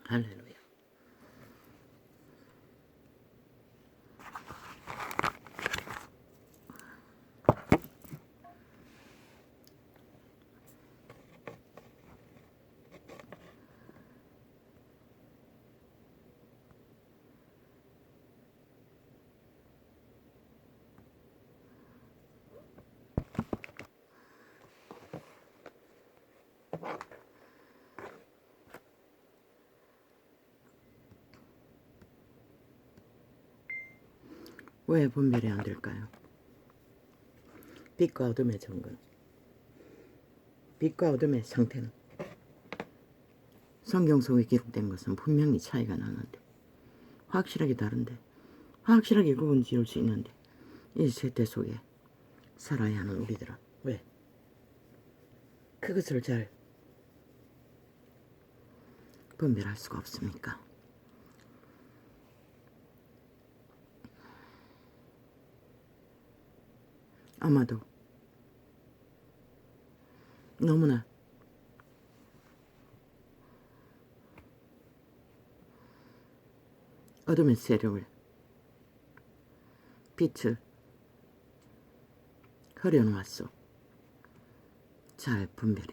할렐루야. 왜 분별이 안 될까요? 빛과 어둠의 정근, 빛과 어둠의 상태는 성경 속에 기록된 것은 분명히 차이가 나는데, 확실하게 다른데, 확실하게 구분 지을 수 있는데, 이 세대 속에 살아야 하는 우리들은 왜 그것을 잘 분별할 수가 없습니까? 아마도 너무나 어둠의 세력을, 빛을 흐려놓았어. 잘 분별이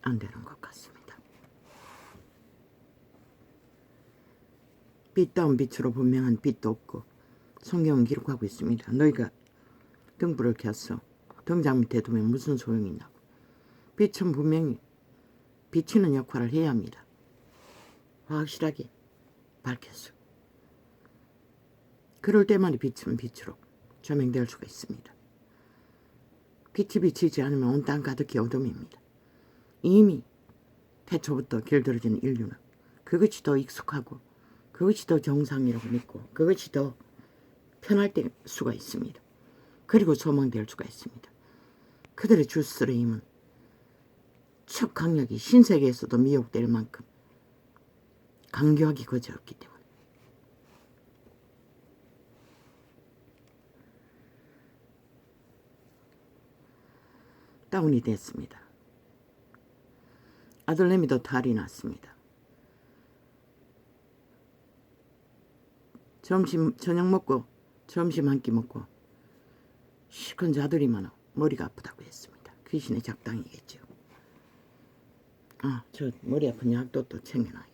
안 되는 것 같습니다. 빛다운 빛으로 분명한 빛도 없고, 성경은 기록하고 있습니다. 너희가 등불을 켰어. 등장 밑에 두면 무슨 소용이 있나고. 빛은 분명히 비치는 역할을 해야 합니다. 확실하게 밝혔어. 그럴 때만 빛은 빛으로 조명될 수가 있습니다. 빛이 비치지 않으면 온 땅 가득히 어둠입니다. 이미 태초부터 길들여진 인류는 그것이 더 익숙하고 그것이 더 정상이라고 믿고 그것이 더 편할 때 수가 있습니다. 그리고 소망될 수가 있습니다. 그들의 주스레임은 척강력이 신세계에서도 미혹될 만큼 강교하게 거저었기 때문에 다운이 됐습니다. 아들내미도 탈이 났습니다. 저녁 먹고 점심 한 끼 먹고 시큰 자들이면 머리가 아프다고 했습니다. 귀신의 작당이겠죠. 저 머리 아픈 약도 또 챙겨놔요.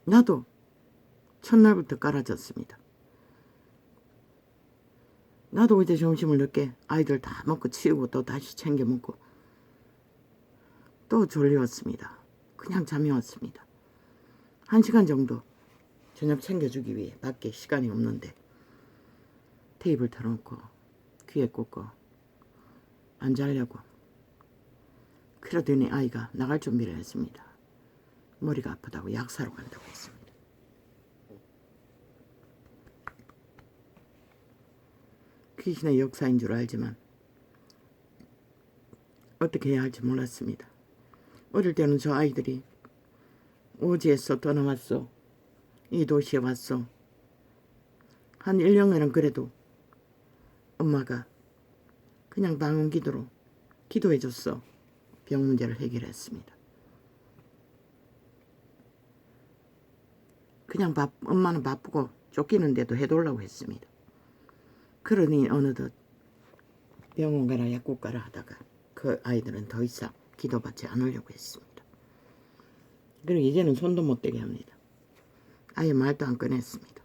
나도 첫날부터 깔아줬습니다. 나도 어제 점심을 늦게 아이들 다 먹고 치우고 또 다시 챙겨 먹고 또 졸려왔습니다. 그냥 잠이 왔습니다. 1시간 정도 저녁 챙겨주기 위해 밖에 시간이 없는데 테이블 털어놓고 귀에 꽂고 안 자려고 그러더니 아이가 나갈 준비를 했습니다. 머리가 아프다고 약 사러 간다고 했습니다. 귀신의 역사인 줄 알지만 어떻게 해야 할지 몰랐습니다. 어릴 때는 저 아이들이 오지에서 떠나왔어. 이 도시에 왔어. 한 1년에는 그래도 엄마가 그냥 방언 기도로 기도해줬어. 병 문제를 해결했습니다. 그냥 엄마는 바쁘고 쫓기는데도 해달라고 했습니다. 그러니 어느덧 병원 가라 약국 가라 하다가 그 아이들은 더 이상 기도받지 않으려고 했습니다. 그리고 이제는 손도 못 대게 합니다. 아예 말도 안 꺼냈습니다.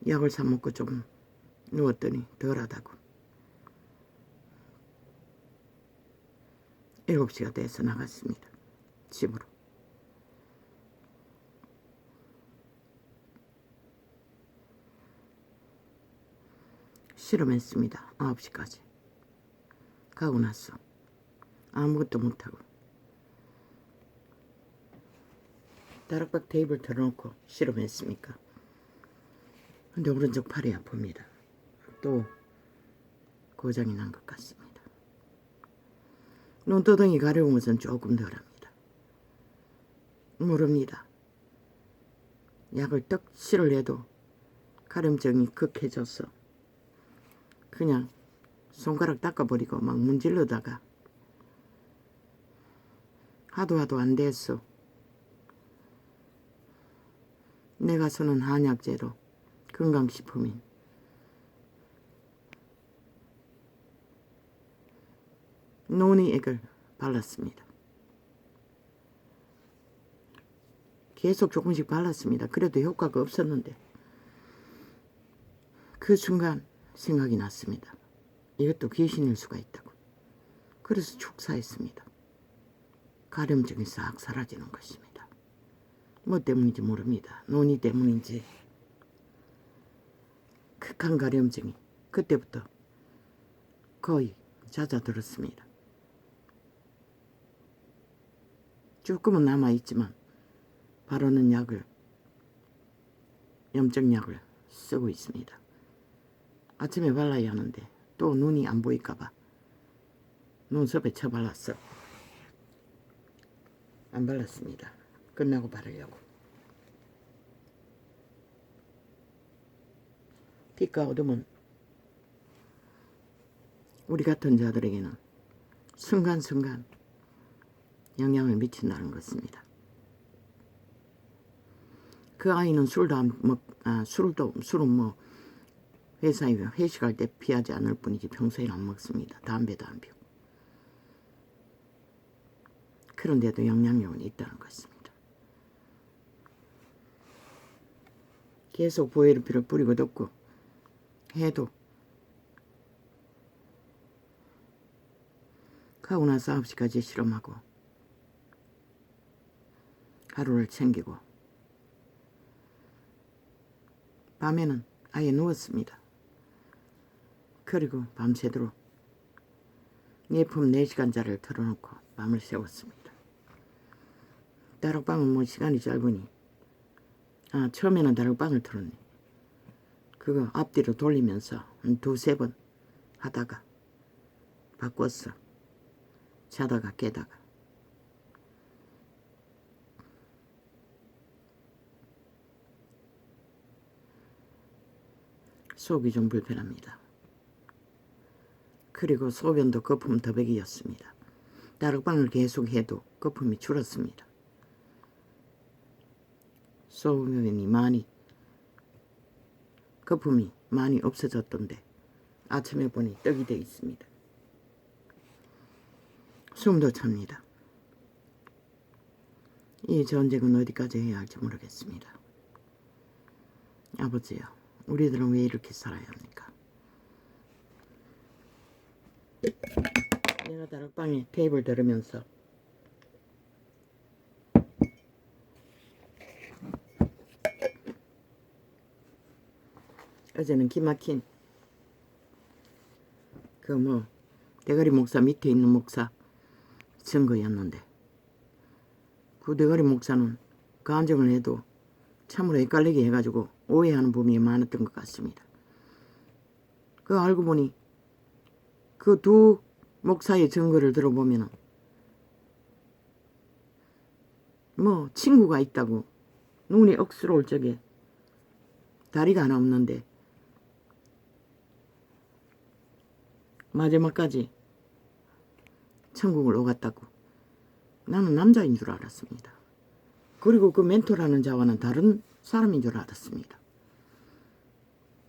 약을 사 먹고 조금 누웠더니 덜하다고 7시가 돼서 나갔습니다. 집으로. 실험했습니다. 9시까지. 가고 났어. 아무것도 못하고 다락방 테이블 털어놓고 실험했습니까? 근데 오른쪽 팔이 아픕니다. 또 고장이 난 것 같습니다. 눈두덩이 가려운 것은 조금 덜합니다. 모릅니다. 약을 떡칠을 해도 가려움증이 극해져서 그냥 손가락 닦아버리고 막 문질러다가 하도 안 됐어. 내가 쓰는 한약재로 건강식품인 논이액을 발랐습니다. 계속 조금씩 발랐습니다. 그래도 효과가 없었는데 그 순간 생각이 났습니다. 이것도 귀신일 수가 있다고. 그래서 축사했습니다. 가려움증이 싹 사라지는 것입니다. 뭐 때문인지 모릅니다. 논이 때문인지 극한 가려움증이 그때부터 거의 잦아들었습니다. 조금은 남아있지만 바르는 약을, 염증약을 쓰고 있습니다. 아침에 발라야 하는데 또 눈이 안 보일까봐 눈썹에 쳐발랐어. 안 발랐습니다. 끝나고 바르려고. 빛과 어둠은 우리 같은 자들에게는 순간순간 영향을 미친다는 것입니다. 그 아이는 술도 안 먹, 술은 뭐 회사에 회식할 때 피하지 않을 뿐이지 평소에는 안 먹습니다. 담배도 안 피우고. 그런데도 영향력은 있다는 것입니다. 계속 보헤르피를 뿌리고 덮고 해도 하고 나서 9시까지 실험하고 하루를 챙기고 밤에는 아예 누웠습니다. 그리고 밤새도록 예품 4시간짜리를 틀어놓고 밤을 새웠습니다. 다락방은 뭐 시간이 짧으니 처음에는 다락방을 틀었네. 그거 앞뒤로 돌리면서 2-3번 하다가 바꿨어. 자다가 깨다가. 속이 좀 불편합니다. 그리고 소변도 거품 더백이었습니다. 다락방을 계속 해도 거품이 줄었습니다. 소변이 거품이 많이 없어졌던데 아침에 보니 떡이 되어 있습니다. 숨도 찹니다. 이 전쟁은 어디까지 해야 할지 모르겠습니다. 아버지요, 우리들은 왜 이렇게 살아야 합니까? 내가 다락방에 테이블 들으면서 어제는 기막힌 대가리 목사 밑에 있는 목사 증거였는데 그 대가리 목사는 간증을 해도 참으로 헷갈리게 해가지고 오해하는 부분이 많았던 것 같습니다. 그 알고 보니 그 두 목사의 증거를 들어보면은 뭐 친구가 있다고 눈이 억수로 올 적에 다리가 하나 없는데 마지막까지 천국을 오갔다고. 나는 남자인 줄 알았습니다. 그리고 그 멘토라는 자와는 다른 사람인 줄 알았습니다.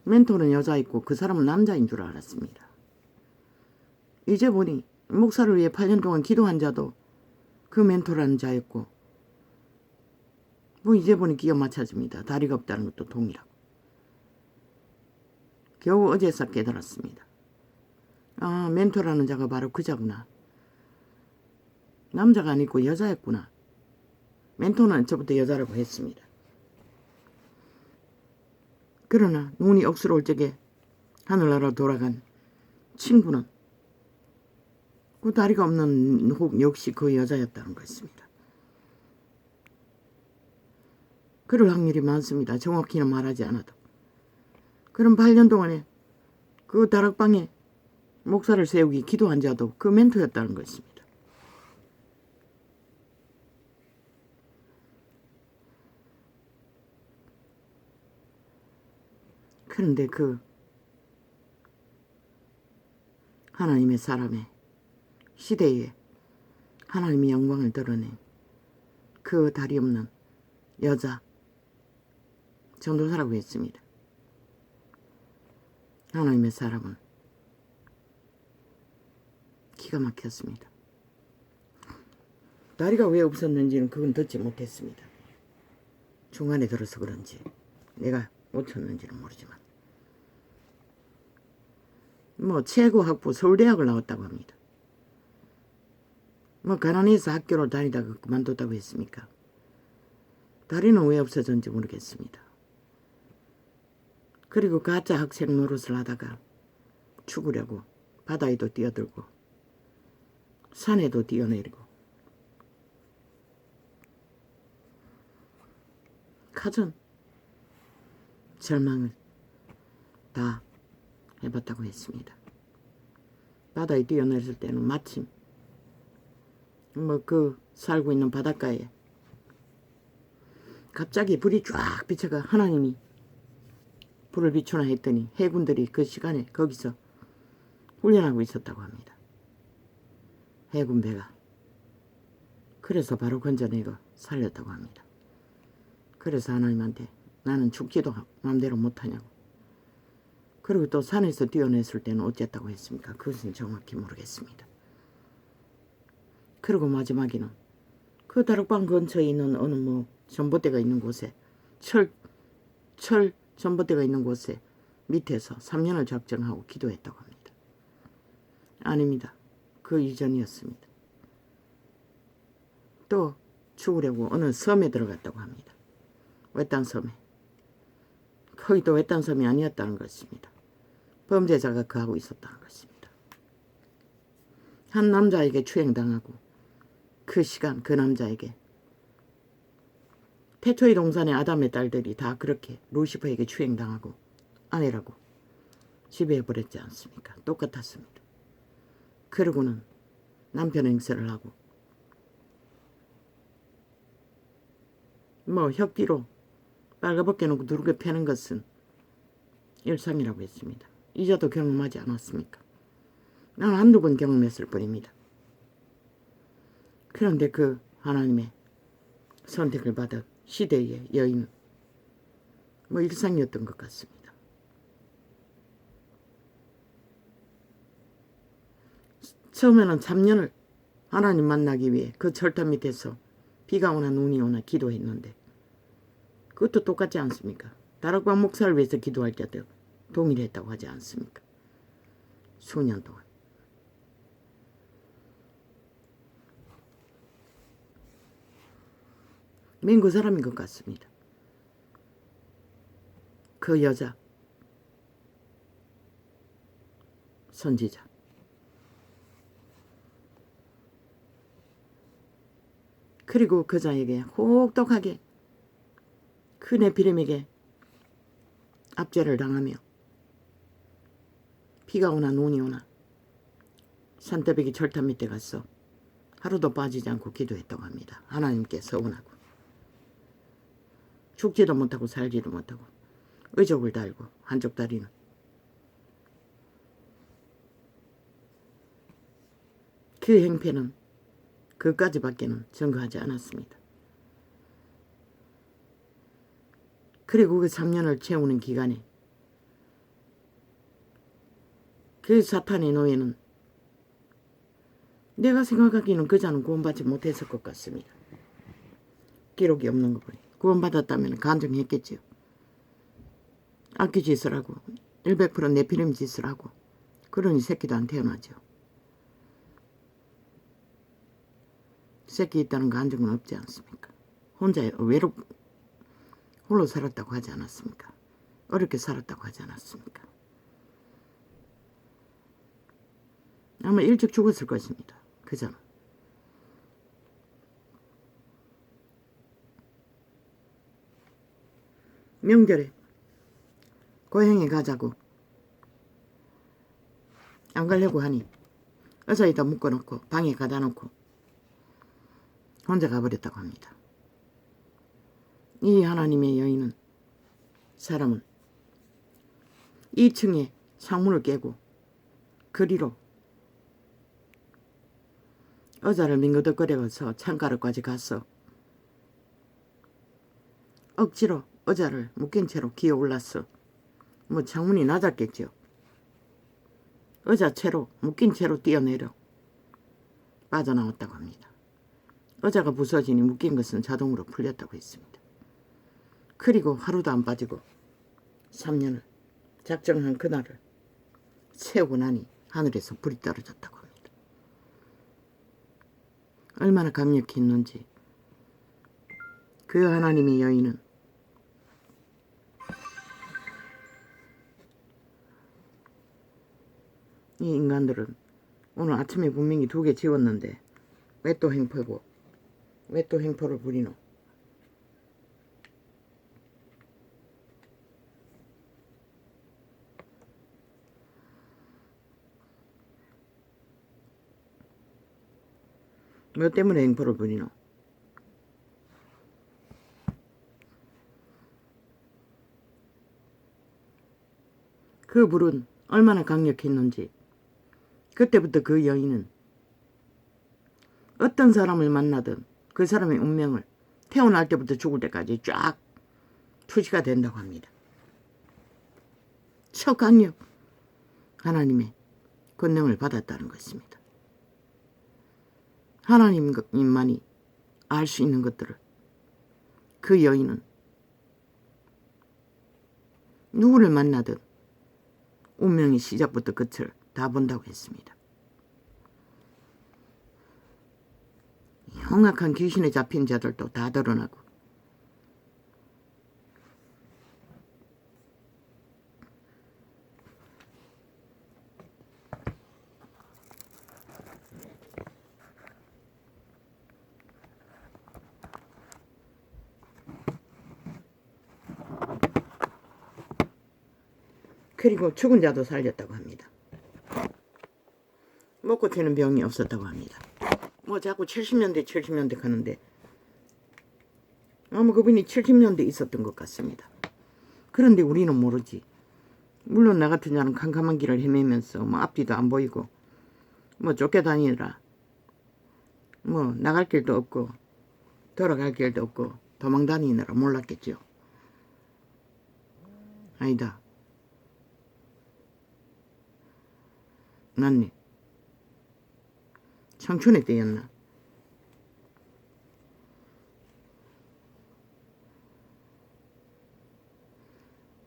멘토는 여자있고 그 사람은 남자인 줄 알았습니다. 이제 보니 목사를 위해 8년 동안 기도한 자도 그 멘토라는 자였고 뭐 이제 보니 기가 막혀집니다. 다리가 없다는 것도 동일하고. 겨우 어제서 깨달았습니다. 멘토라는 자가 바로 그 자구나. 남자가 아니고 여자였구나. 멘토는 저부터 여자라고 했습니다. 그러나 눈이 억수로 올 적에 하늘나라로 돌아간 친구는 그 다리가 없는 혹 역시 그 여자였다는 것입니다. 그럴 확률이 많습니다. 정확히는 말하지 않아도. 그럼 8년 동안에 그 다락방에 목사를 세우기 기도한 자도 그 멘토였다는 것입니다. 그런데 그 하나님의 사람의 시대에 하나님의 영광을 드러낸 그 다리 없는 여자 전도사라고 했습니다. 하나님의 사람은 기가 막혔습니다. 다리가 왜 없었는지는 그건 듣지 못했습니다. 중간에 들어서 그런지 내가 놓쳤는지는 모르지만 뭐 최고 학부 서울대학을 나왔다고 합니다. 뭐 가난해서 학교를 다니다가 그만뒀다고 했습니까? 다리는 왜 없어졌는지 모르겠습니다. 그리고 가짜 학생 노릇을 하다가 죽으려고 바다에도 뛰어들고 산에도 뛰어내리고 가전 절망을 다 해봤다고 했습니다. 바다에 뛰어내릴 때는 마침 뭐 그 살고 있는 바닷가에 갑자기 불이 쫙 비쳐가 하나님이 불을 비추나 했더니 해군들이 그 시간에 거기서 훈련하고 있었다고 합니다. 해군배가. 그래서 바로 건져내고 살렸다고 합니다. 그래서 하나님한테 나는 죽지도 마음대로 못하냐고. 그리고 또 산에서 뛰어냈을 때는 어쨌다고 했습니까? 그것은 정확히 모르겠습니다. 그리고 마지막에는 그 다락방 근처에 있는 어느 뭐 전봇대가 있는 곳에 철 전봇대가 있는 곳에 밑에서 3년을 작정하고 기도했다고 합니다. 아닙니다. 그 이전이었습니다. 또 죽으려고 어느 섬에 들어갔다고 합니다. 외딴 섬에. 거기도 외딴 섬이 아니었다는 것입니다. 범죄자가 그하고 있었다는 것입니다. 한 남자에게 추행당하고 그 시간 그 남자에게 태초의 동산의 아담의 딸들이 다 그렇게 루시퍼에게 추행당하고 아내라고 지배해버렸지 않습니까? 똑같았습니다. 그러고는 남편 행세를 하고 뭐 혁기로 빨가벗겨 놓고 두르게 패는 것은 일상이라고 했습니다. 이자도 경험하지 않았습니까? 나는 한두 번 경험했을 뿐입니다. 그런데 그 하나님의 선택을 받은 시대의 여인은 뭐 일상이었던 것 같습니다. 처음에는 3년을 하나님 만나기 위해 그 철탑 밑에서 비가 오나 눈이 오나 기도했는데 그것도 똑같지 않습니까? 다락방 목사를 위해서 기도할 때도 동일했다고 하지 않습니까? 수년 동안. 맨 그 사람인 것 같습니다. 그 여자 선지자. 그리고 그 자에게 혹독하게 그 네피림에게 압제를 당하며 비가 오나 눈이 오나 산더백이 철탑 밑에 가서 하루도 빠지지 않고 기도했다고 합니다. 하나님께 서운하고 죽지도 못하고 살지도 못하고 의족을 달고 한쪽 다리는 그 행패는 그까지밖에는 증거하지 않았습니다. 그리고 그 3년을 채우는 기간에 그 사탄의 노예는 내가 생각하기에는 그 자는 구원받지 못했을 것 같습니다. 기록이 없는 거 보니 구원받았다면 간증했겠지요. 악기 짓을 하고 100% 네피림 짓을 하고 그러니 새끼도 안 태어나죠. 새끼 있다는 간증은 없지 않습니까? 혼자 홀로 살았다고 하지 않았습니까? 어렵게 살았다고 하지 않았습니까? 아마 일찍 죽었을 것입니다. 그자는. 명절에 고향에 가자고 안 가려고 하니 의자에다 묶어놓고 방에 가다 놓고 혼자 가버렸다고 합니다. 이 하나님의 여인은 사람은 2층에 창문을 깨고 그리로 의자를 밍그덕거려서 창가로까지 갔어. 억지로 의자를 묶인 채로 기어 올랐어. 뭐 창문이 낮았겠죠. 의자 채로 묶인 채로 뛰어내려 빠져나왔다고 합니다. 의자가 부서지니 묶인 것은 자동으로 풀렸다고 했습니다. 그리고 하루도 안 빠지고 3년을 작정한 그날을 세우고 나니 하늘에서 불이 떨어졌다고 합니다. 얼마나 강력했는지 그 하나님의 여인은 이 인간들은 오늘 아침에 분명히 2개 지웠는데 왜 또 행포고 왜 또 행포를 부리노? 뭐 때문에 행포를 부리노? 그 불은 얼마나 강력했는지 그때부터 그 여인은 어떤 사람을 만나든 그 사람의 운명을 태어날 때부터 죽을 때까지 쫙 투시가 된다고 합니다. 초강력 하나님의 권능을 받았다는 것입니다. 하나님만이 알 수 있는 것들을 그 여인은 누구를 만나든 운명의 시작부터 끝을 다 본다고 했습니다. 흉악한 귀신에 잡힌 자들도 다 드러나고 그리고 죽은 자도 살렸다고 합니다. 못 고치는 병이 없었다고 합니다. 뭐 자꾸 70년대 가는데 아마 그분이 70년대 있었던 것 같습니다. 그런데 우리는 모르지. 물론 나 같은 자는 캄캄한 길을 헤매면서 뭐 앞뒤도 안 보이고 뭐 쫓겨다니느라 뭐 나갈 길도 없고 돌아갈 길도 없고 도망다니느라 몰랐겠죠. 아니다. 맞네. 청춘의 때였나?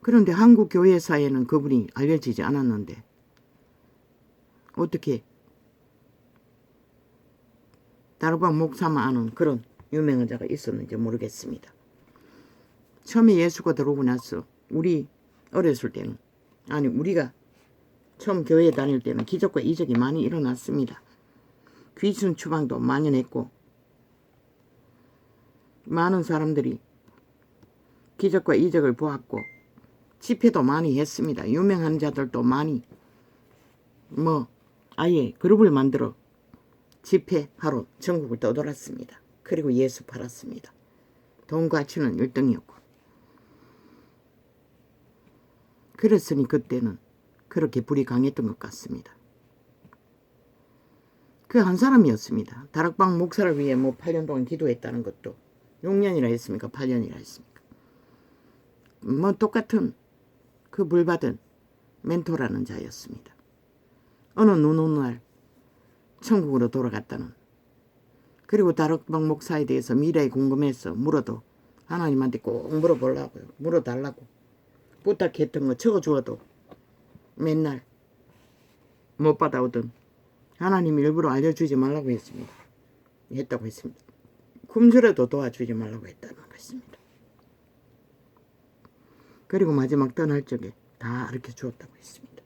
그런데 한국 교회사에는 그분이 알려지지 않았는데 어떻게 다락방 목사만 아는 그런 유명한 자가 있었는지 모르겠습니다. 처음에 예수가 들어오고 나서 우리 어렸을 때는 아니 우리가 처음 교회 다닐 때는 기적과 이적이 많이 일어났습니다. 귀신 추방도 만연했고 많은 사람들이 기적과 이적을 보았고 집회도 많이 했습니다. 유명한 자들도 많이 뭐 아예 그룹을 만들어 집회하러 전국을 떠돌았습니다. 그리고 예수 팔았습니다. 돈 가치는 1등이었고 그랬으니 그때는 그렇게 불이 강했던 것 같습니다. 그 한 사람이었습니다. 다락방 목사를 위해 뭐 8년 동안 기도했다는 것도 6년이라 했습니까? 8년이라 했습니까? 뭐 똑같은 그 불받은 멘토라는 자였습니다. 어느 날 천국으로 돌아갔다는 그리고 다락방 목사에 대해서 미래에 궁금해서 물어도 하나님한테 꼭 물어보려고요. 물어달라고 부탁했던 거 적어주어도 맨날 못 받아오던 하나님이 일부러 알려주지 말라고 했습니다. 했다고 했습니다. 굶주려도 도와주지 말라고 했다는 것입니다. 그리고 마지막 떠날 적에 다 이렇게 주었다고 했습니다.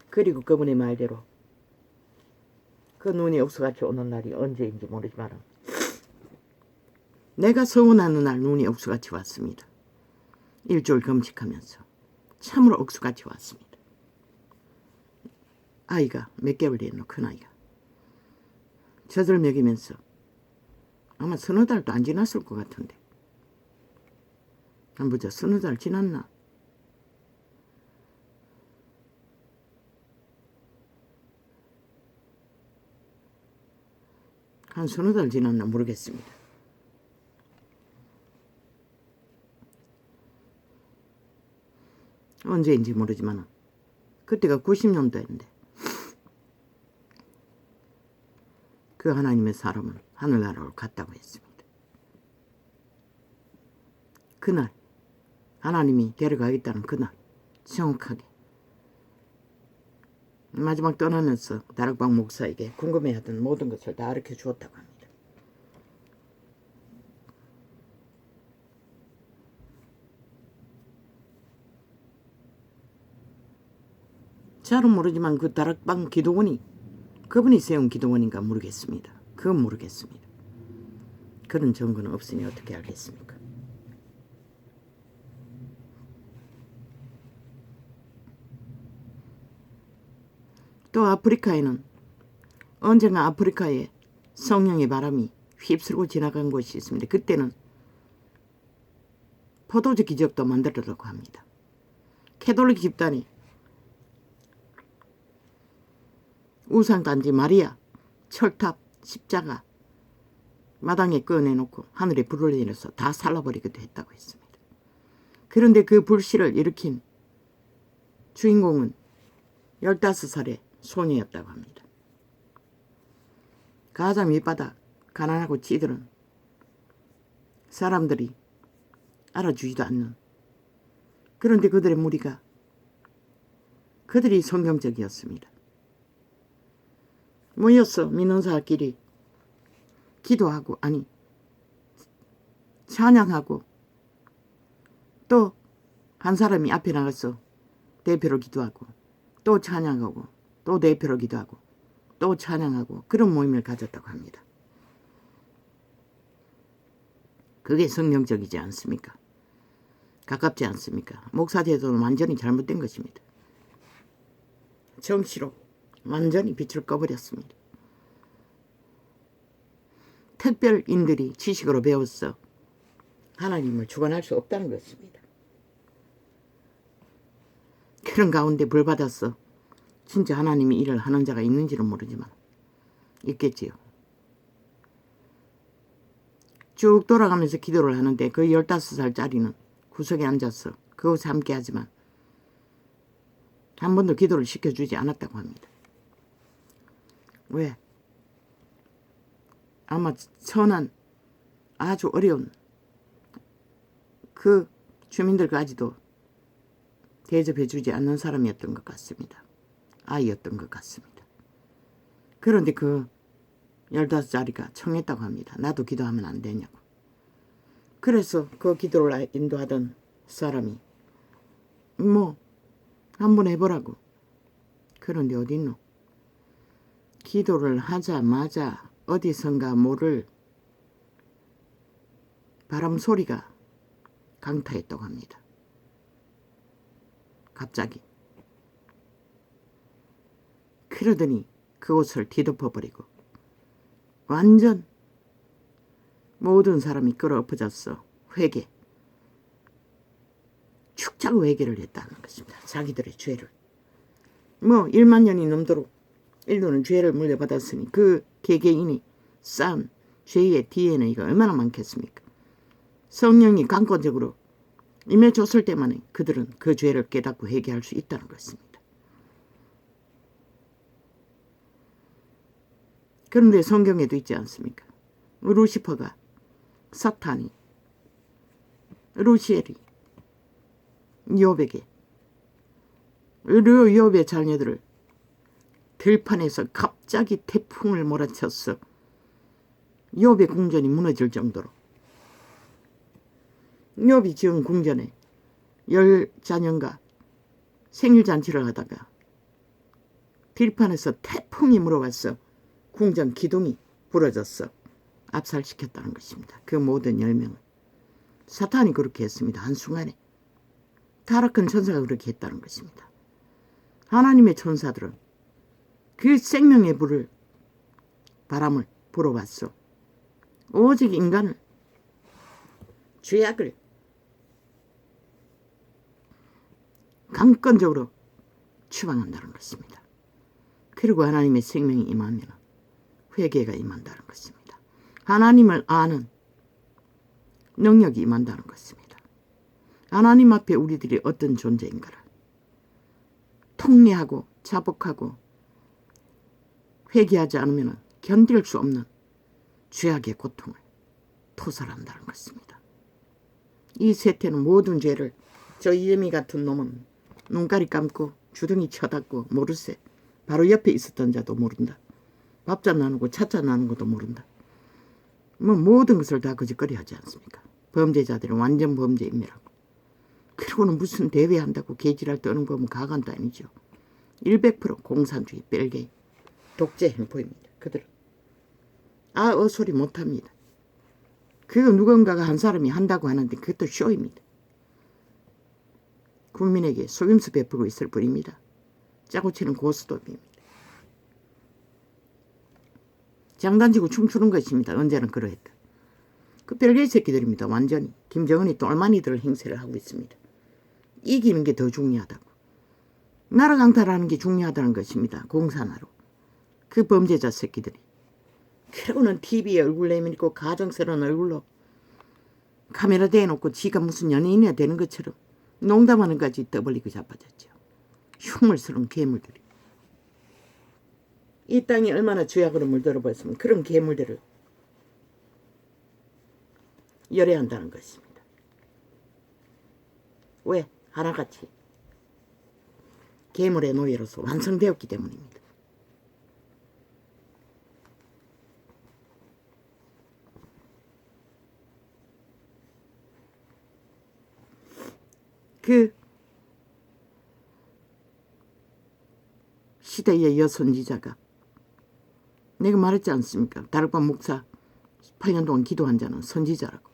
그리고 그분의 말대로 그 눈이 억수같이 오는 날이 언제인지 모르지만 내가 서운하는 날 눈이 억수같이 왔습니다. 일주일 금식하면서 참으로 억수같이 왔습니다. 아이가 몇 개월 됐노? 큰아이가 젖을 먹이면서 아마 서너 달도 안 지났을 것 같은데 안 보자. 서너 달 지났나? 한 서너 달 지났나 모르겠습니다. 언제인지 모르지만 그때가 90년도인데 그 하나님의 사람은 하늘나라로 갔다고 했습니다. 그날 하나님이 데려가겠다는 그날 정확하게 마지막 떠나면서 다락방 목사에게 궁금해하던 모든 것을 다 가르쳐 주었다고 합니다. 잘은 모르지만 그 다락방 기도원이 그분이 세운 기도원인가 모르겠습니다. 그건 모르겠습니다. 그런 증거는 없으니 어떻게 알겠습니까? 또 아프리카에는 언젠가 아프리카에 성령의 바람이 휩쓸고 지나간 곳이 있습니다. 그때는 포도주 기적도 만들었다고 합니다. 캐톨릭 집단이 우상단지 마리아, 철탑, 십자가 마당에 꺼내놓고 하늘에 불을 내려서 다 살라버리기도 했다고 했습니다. 그런데 그 불씨를 일으킨 주인공은 15살의 소녀였다고 합니다. 가자 밑바닥 가난하고 찌들은 사람들이 알아주지도 않는, 그런데 그들의 무리가 그들이 성경적이었습니다. 모여서 믿는 사람끼리 기도하고 찬양하고 또 한 사람이 앞에 나가서 대표로 기도하고 또 찬양하고 또 대표로 기도하고 또 찬양하고 그런 모임을 가졌다고 합니다. 그게 성경적이지 않습니까? 가깝지 않습니까? 목사 제도는 완전히 잘못된 것입니다. 정치로 완전히 빛을 꺼버렸습니다. 특별인들이 지식으로 배웠어 하나님을 주관할 수 없다는 것입니다. 그런 가운데 불받아서 진짜 하나님이 일을 하는 자가 있는지는 모르지만 있겠지요. 쭉 돌아가면서 기도를 하는데 그 15살짜리는 구석에 앉아서 그것에 함께하지만 한 번도 기도를 시켜주지 않았다고 합니다. 왜? 아마 천한 아주 어려운 그 주민들까지도 대접해주지 않는 사람이었던 것 같습니다. 아이였던 것 같습니다. 그런데 그 15살짜리가 청했다고 합니다. 나도 기도하면 안 되냐고. 그래서 그 기도를 인도하던 사람이 한번 해보라고. 그런데 어딨노? 기도를 하자마자 어디선가 모를 바람 소리가 강타했다고 합니다. 갑자기. 그러더니 그곳을 뒤덮어버리고 완전 모든 사람이 끌어엎어졌어. 회개. 축자고 회개를 했다는 것입니다. 자기들의 죄를. 1만 년이 넘도록 인류는 죄를 물려받았으니 그 개개인이 쌓은 죄의 DNA가 얼마나 많겠습니까? 성령이 강권적으로 임해줬을 때만에 그들은 그 죄를 깨닫고 회개할 수 있다는 것입니다. 그런데 성경에도 있지 않습니까? 루시퍼가, 사탄이, 루시엘이 욥에게 욥의 자녀들을 들판에서 갑자기 태풍을 몰아쳤어 욥의 궁전이 무너질 정도로. 욥이 지은 궁전에 10자녀가 생일잔치를 하다가 들판에서 태풍이 물어왔어 궁전 기둥이 부러졌어 압살시켰다는 것입니다. 그 모든 10명을. 사탄이 그렇게 했습니다. 한순간에. 타락한 천사가 그렇게 했다는 것입니다. 하나님의 천사들은 그 생명의 바람을 불어왔어. 오직 인간을, 죄악을 강권적으로 추방한다는 것입니다. 그리고 하나님의 생명이 임하면 회개가 임한다는 것입니다. 하나님을 아는 능력이 임한다는 것입니다. 하나님 앞에 우리들이 어떤 존재인가를 통례하고 자복하고 회개하지 않으면 견딜 수 없는 죄악의 고통을 토설한다는 것입니다. 이 세태는 모든 죄를 저 이재미 같은 놈은 눈가리 감고 주둥이 쳐닫고 모르세. 바로 옆에 있었던 자도 모른다. 밥잔 나누고 찻잔 나누는 것도 모른다. 뭐 모든 것을 다 거짓거리 하지 않습니까? 범죄자들은 완전 범죄입니라고. 그리고는 무슨 대회한다고 개지랄 떠는 거면 가관도 아니죠. 100% 공산주의 뺄게 독재 행포입니다. 그들은 소리 못합니다. 그거 누군가가 한 사람이 한다고 하는데 그것도 쇼입니다. 국민에게 속임수 베풀고 있을 뿐입니다. 짜고 치는 고스톱입니다. 장단지고 춤추는 것입니다. 언제나 그러했다. 그 별개의 새끼들입니다. 완전히. 김정은이 똘마니들 행세를 하고 있습니다. 이기는 게 더 중요하다고. 나라 강탈하는 게 중요하다는 것입니다. 공산화로. 그 범죄자 새끼들이. 그러고는 TV에 얼굴 내밀고 가정스러운 얼굴로 카메라 대놓고 지가 무슨 연예인이야 되는 것처럼 농담하는 까지 떠벌리고 자빠졌죠. 흉물스러운 괴물들이. 이 땅이 얼마나 죄악으로 물들어 버렸으면 그런 괴물들을 열애한다는 것입니다. 왜? 하나같이 괴물의 노예로서 완성되었기 때문입니다. 그 시대의 여선지자가 내가 말했지 않습니까? 다락방 목사 8년 동안 기도한 자는 선지자라고.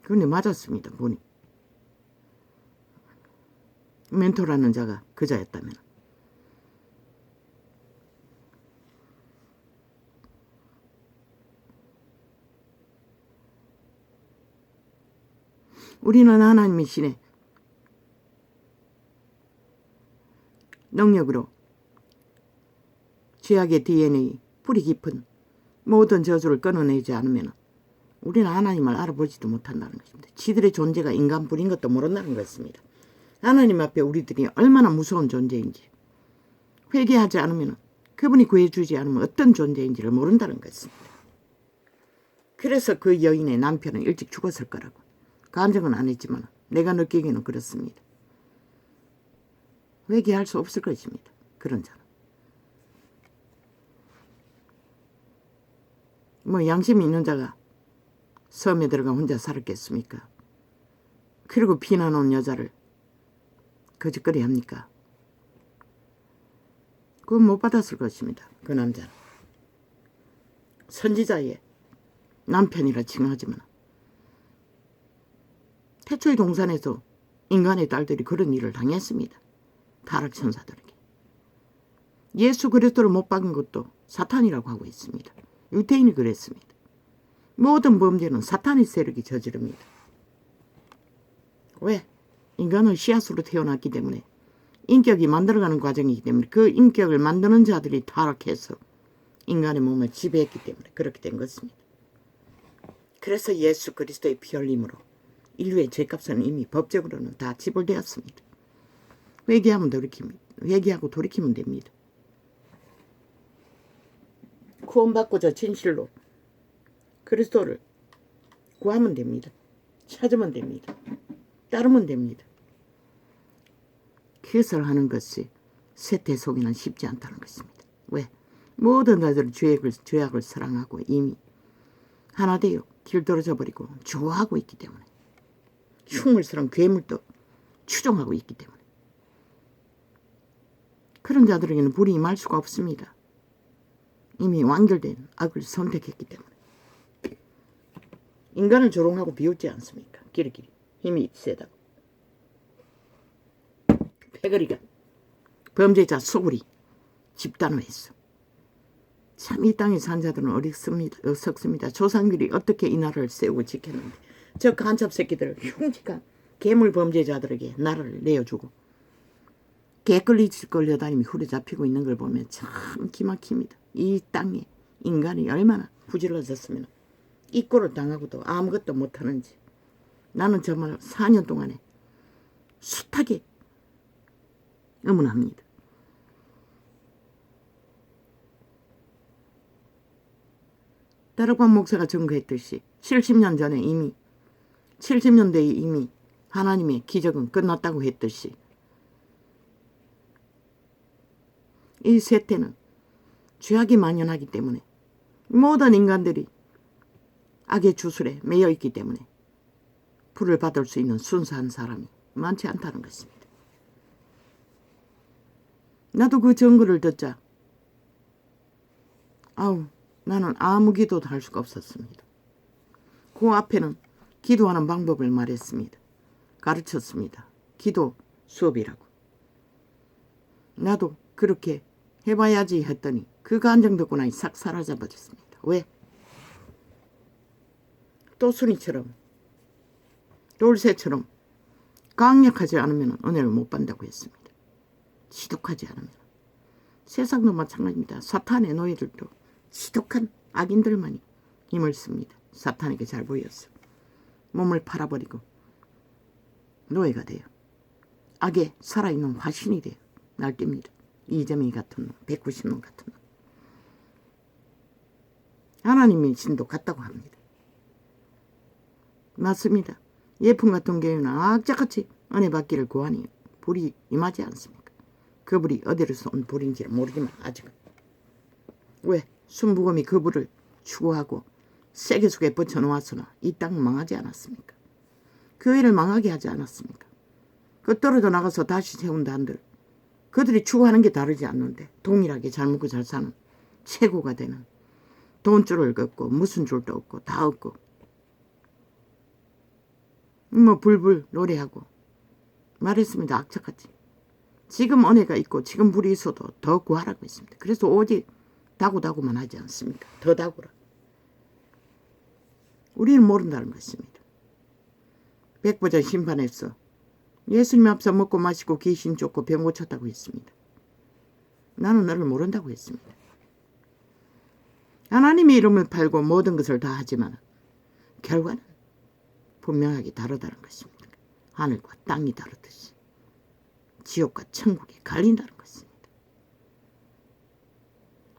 그런데 맞았습니다. 보니 멘토라는 자가 그 자였다면 우리는 하나님의 신의 능력으로 죄악의 DNA, 뿌리 깊은 모든 저주를 끊어내지 않으면 우리는 하나님을 알아보지도 못한다는 것입니다. 지들의 존재가 인간뿐인 것도 모른다는 것입니다. 하나님 앞에 우리들이 얼마나 무서운 존재인지 회개하지 않으면 그분이 구해주지 않으면 어떤 존재인지를 모른다는 것입니다. 그래서 그 여인의 남편은 일찍 죽었을 거라고. 간증은 안 했지만 내가 느끼기에는 그렇습니다. 회개할 수 없을 것입니다. 그런 자는. 뭐 양심이 있는 자가 섬에 들어가 혼자 살았겠습니까? 그리고 피난온 여자를 거짓거리 합니까? 그건 못 받았을 것입니다. 그 남자는. 선지자의 남편이라 칭하지만 태초의 동산에서 인간의 딸들이 그런 일을 당했습니다. 타락천사들에게. 예수 그리스도를 못 박은 것도 사탄이라고 하고 있습니다. 유태인이 그랬습니다. 모든 범죄는 사탄의 세력이 저지릅니다. 왜? 인간은 씨앗으로 태어났기 때문에 인격이 만들어가는 과정이기 때문에 그 인격을 만드는 자들이 타락해서 인간의 몸을 지배했기 때문에 그렇게 된 것입니다. 그래서 예수 그리스도의 피 흘림으로 인류의 죄값은 이미 법적으로는 다 지불되었습니다. 회개하면 돌이킵니다. 회개하고 돌이키면 됩니다. 구원받고 저 진실로 그리스도를 구하면 됩니다. 찾으면 됩니다. 따르면 됩니다. 그것을 하는 것이 세태 속에는 쉽지 않다는 것입니다. 왜? 모든 자들은 죄악을 사랑하고 이미 하나 되어 길들어져 버리고 좋아하고 있기 때문에 흉물스러운 괴물도 추종하고 있기 때문에 그런 자들에게는 불이 임할 수가 없습니다. 이미 완결된 악을 선택했기 때문에 인간을 조롱하고 비웃지 않습니까? 끼리끼리 힘이 세다고. 패거리가 범죄자 소굴이 집단화했어. 참 이 땅에 산 자들은 어리석습니다. 조상들이 어떻게 이 나라를 세우고 지켰는데 저 간첩 새끼들 흉측한 괴물 범죄자들에게 나라를 내어주고 개끌리지 끌려다니며 후려잡히고 있는 걸 보면 참 기막힙니다. 이 땅에 인간이 얼마나 부질러졌으면 이 꼴을 당하고도 아무것도 못하는지. 나는 정말 4년 동안에 숱하게 의문합니다. 따르관 목사가 증거했듯이 70년대에 이미 하나님의 기적은 끝났다고 했듯이 이 세태는 죄악이 만연하기 때문에 모든 인간들이 악의 주술에 매여 있기 때문에 불을 받을 수 있는 순수한 사람이 많지 않다는 것입니다. 나도 그 증거를 듣자 나는 아무 기도도 할 수가 없었습니다. 그 앞에는 기도하는 방법을 말했습니다. 가르쳤습니다. 기도 수업이라고. 나도 그렇게 해봐야지 했더니 그 감정 듣고 나니 싹 사라져버렸습니다. 왜? 또순이처럼 돌쇠처럼 강력하지 않으면 은혜를 못 받는다고 했습니다. 지독하지 않으면. 세상도 마찬가지입니다. 사탄의 노예들도 지독한 악인들만이 힘을 씁니다. 사탄에게 잘 보였어. 몸을 팔아버리고 노예가 돼요. 악에 살아있는 화신이 돼요. 날뜁니다. 이재명이 같은 놈, 190놈 같은 놈. 하나님의 신도 같다고 합니다. 맞습니다. 예품 같은 경우는 악자같이 은혜 받기를 구하니 불이 임하지 않습니까? 그 불이 어디로서 온 불인지는 모르지만 아직은. 왜? 순부검이 그 불을 추구하고 세계 속에 붙여놓았으나 이 땅은 망하지 않았습니까? 교회를 망하게 하지 않았습니까? 그 떨어져 나가서 다시 세운다 한들 그들이 추구하는 게 다르지 않는데 동일하게 잘 먹고 잘 사는 최고가 되는 돈줄을 긋고 무슨 줄도 없고 다 없고 불불 노래하고 말했습니다. 악착같이. 지금 은혜가 있고 지금 불이 있어도 더 구하라고 했습니다. 그래서 오직 다구다구만 하지 않습니까? 더 다구라. 우리는 모른다는 것입니다. 백보자 심판에서 예수님 앞서 먹고 마시고 귀신 쫓고 병 고쳤다고 했습니다. 나는 너를 모른다고 했습니다. 하나님의 이름을 팔고 모든 것을 다 하지만 결과는 분명하게 다르다는 것입니다. 하늘과 땅이 다르듯이 지옥과 천국이 갈린다는 것입니다.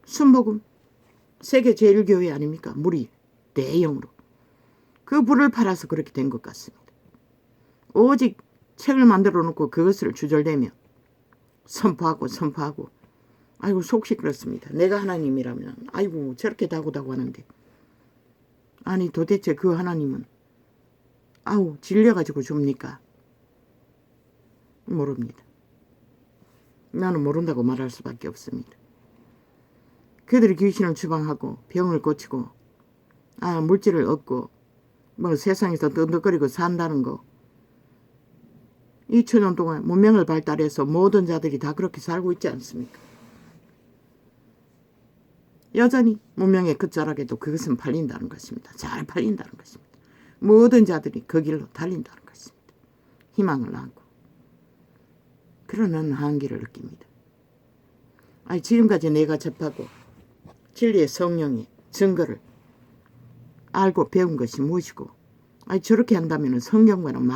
순복음 세계 제일교회 아닙니까? 무리 대형으로 그 불을 팔아서 그렇게 된 것 같습니다. 오직 책을 만들어 놓고 그것을 주절대며 선포하고 아이고 속시 그렇습니다. 내가 하나님이라면 아이고 저렇게 다구다구 하는데 아니 도대체 그 하나님은 질려가지고 줍니까? 모릅니다. 나는 모른다고 말할 수밖에 없습니다. 그들이 귀신을 추방하고 병을 고치고 물질을 얻고 세상에서 던덕거리고 산다는 거 2000년 동안 문명을 발달해서 모든 자들이 다 그렇게 살고 있지 않습니까? 여전히 문명의 끝자락에도 그것은 팔린다는 것입니다. 잘 팔린다는 것입니다. 모든 자들이 그 길로 달린다는 것입니다. 희망을 안고. 그러는 한계를 느낍니다. 지금까지 내가 접하고 진리의 성령의 증거를 알고 배운 것이 무엇이고 저렇게 한다면 성경과는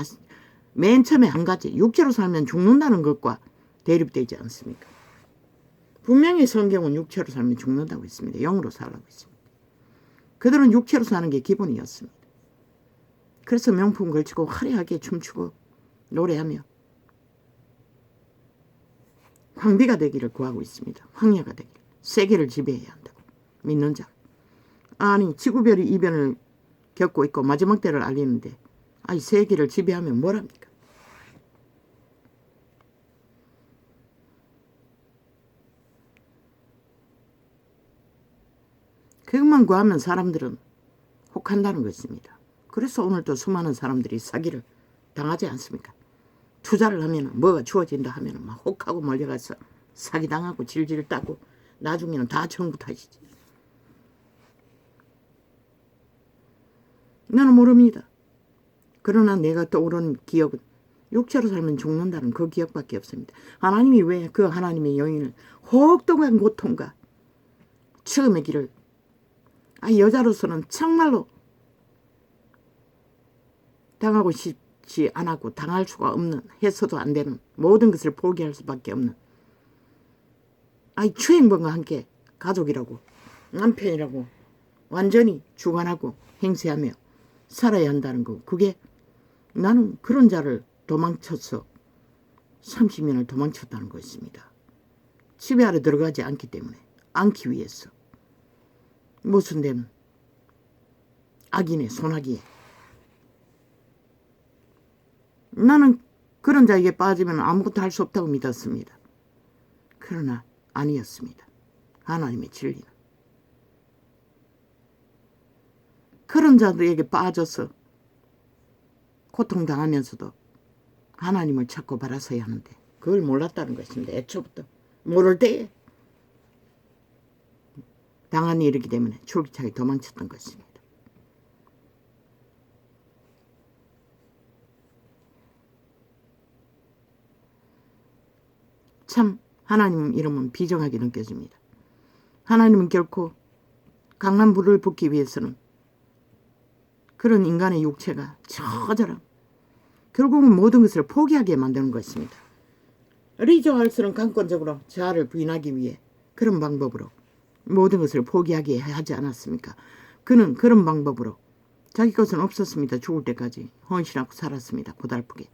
맨 처음에 한 가지 육체로 살면 죽는다는 것과 대립되지 않습니까? 분명히 성경은 육체로 살면 죽는다고 했습니다. 영으로 살라고 했습니다. 그들은 육체로 사는 게 기본이었습니다. 그래서 명품 걸치고 화려하게 춤추고 노래하며 황비가 되기를 구하고 있습니다. 황야가 되기를. 세계를 지배해야 한다고 믿는 자. 지구별이 이변을 겪고 있고 마지막 때를 알리는데 세계를 지배하면 뭐랍니까? 그것만 구하면 사람들은 혹한다는 것입니다. 그래서 오늘도 수많은 사람들이 사기를 당하지 않습니까? 투자를 하면 뭐가 주어진다 하면 막 혹하고 몰려가서 사기당하고 질질 따고 나중에는 다 정부 탓이지. 나는 모릅니다. 그러나 내가 떠오르는 기억은 육체로 살면 죽는다는 그 기억밖에 없습니다. 하나님이 왜 그 하나님의 영인을 혹독한 고통과 처음의 길을 여자로서는 정말로 당하고 싶지 않고 당할 수가 없는, 해서도 안 되는, 모든 것을 포기할 수밖에 없는 추행범과 함께 가족이라고 남편이라고 완전히 주관하고 행세하며 살아야 한다는 거. 그게 나는 그런 자를 도망쳐서 30년을 도망쳤다는 것입니다. 집에 안에 들어가지 않기 때문에, 않기 위해서. 무슨 데는 악인의 손아귀에. 나는 그런 자에게 빠지면 아무것도 할 수 없다고 믿었습니다. 그러나 아니었습니다. 하나님의 진리는. 그런 자들에게 빠져서 고통당하면서도 하나님을 찾고 바라서야 하는데 그걸 몰랐다는 것입니다. 애초부터. 모를 때에 당한 일이기 때문에 줄기차게 도망쳤던 것입니다. 참 하나님 이름은 비정하게 느껴집니다. 하나님은 결코 강한 불을 붙기 위해서는 그런 인간의 육체가 처절함, 결국은 모든 것을 포기하게 만드는 것입니다. 리조할수는 강권적으로 자아를 부인하기 위해 그런 방법으로 모든 것을 포기하게 하지 않았습니까? 그는 그런 방법으로 자기 것은 없었습니다. 죽을 때까지 헌신하고 살았습니다. 고달프게.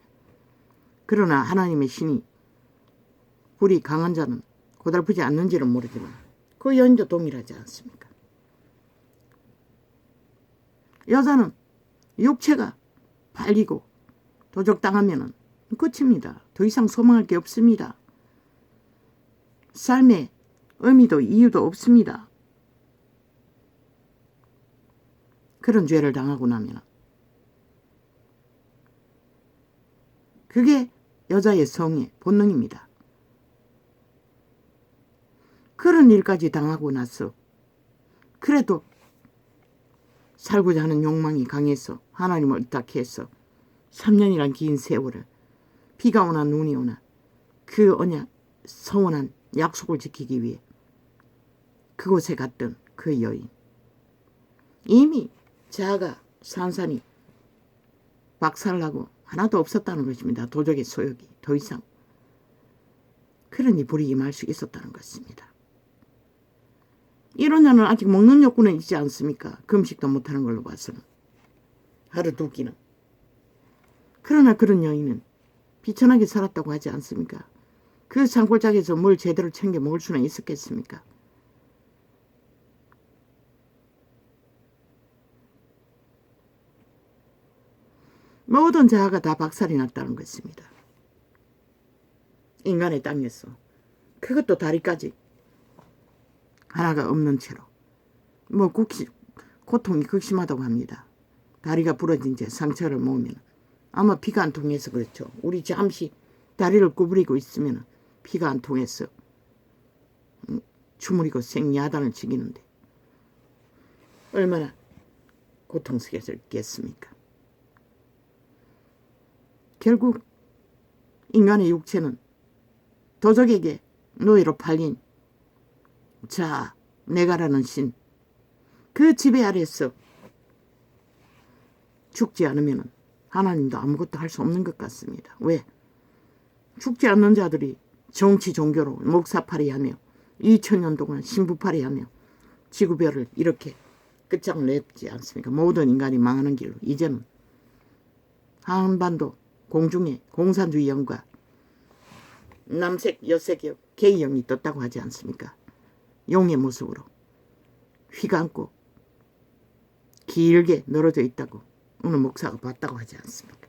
그러나 하나님의 신이 불이 강한 자는 고달프지 않는지는 모르지만 그 여인도 동일하지 않습니까? 여자는 육체가 팔리고 도적당하면 끝입니다. 더 이상 소망할 게 없습니다. 삶의 의미도 이유도 없습니다. 그런 죄를 당하고 나면 그게 여자의 성의 본능입니다. 그런 일까지 당하고 나서 그래도 살고자 하는 욕망이 강해서 하나님을 의탁해서 3년이란 긴 세월을 비가 오나 눈이 오나 그 언약 서원한 약속을 지키기 위해 그곳에 갔던 그 여인. 이미 자아가 산산이 박살나고 하나도 없었다는 것입니다. 도적의 소욕이 더 이상. 그러니 불이 임할 수 있었다는 것입니다. 이런 자는 아직 먹는 욕구는 있지 않습니까? 금식도 못하는 걸로 봐서는. 하루 두 끼는. 그러나 그런 여인은 비천하게 살았다고 하지 않습니까? 그 산골짜기에서 뭘 제대로 챙겨 먹을 수는 있었겠습니까? 모든 자아가 다 박살이 났다는 것입니다. 인간의 땅에서. 그것도 다리까지 하나가 없는 채로. 고통이 극심하다고 합니다. 다리가 부러진 채 상처를 모으면 아마 피가 안 통해서 그렇죠. 우리 잠시 다리를 구부리고 있으면 피가 안 통해서 주무리고 생야단을 지기는데 얼마나 고통스럽겠습니까? 결국 인간의 육체는 도적에게 노예로 팔린 자, 내가라는 신, 그 지배 아래서 죽지 않으면 하나님도 아무것도 할 수 없는 것 같습니다. 왜? 죽지 않는 자들이 정치 종교로 목사팔이하며 2000년 동안 신부팔이하며 지구별을 이렇게 끝장냈지 않습니까? 모든 인간이 망하는 길로 이제는 한반도 공중에 공산주의형과 남색 여색의 게이형이 떴다고 하지 않습니까? 용의 모습으로 휘감고 길게 늘어져 있다고 어느 목사가 봤다고 하지 않습니까?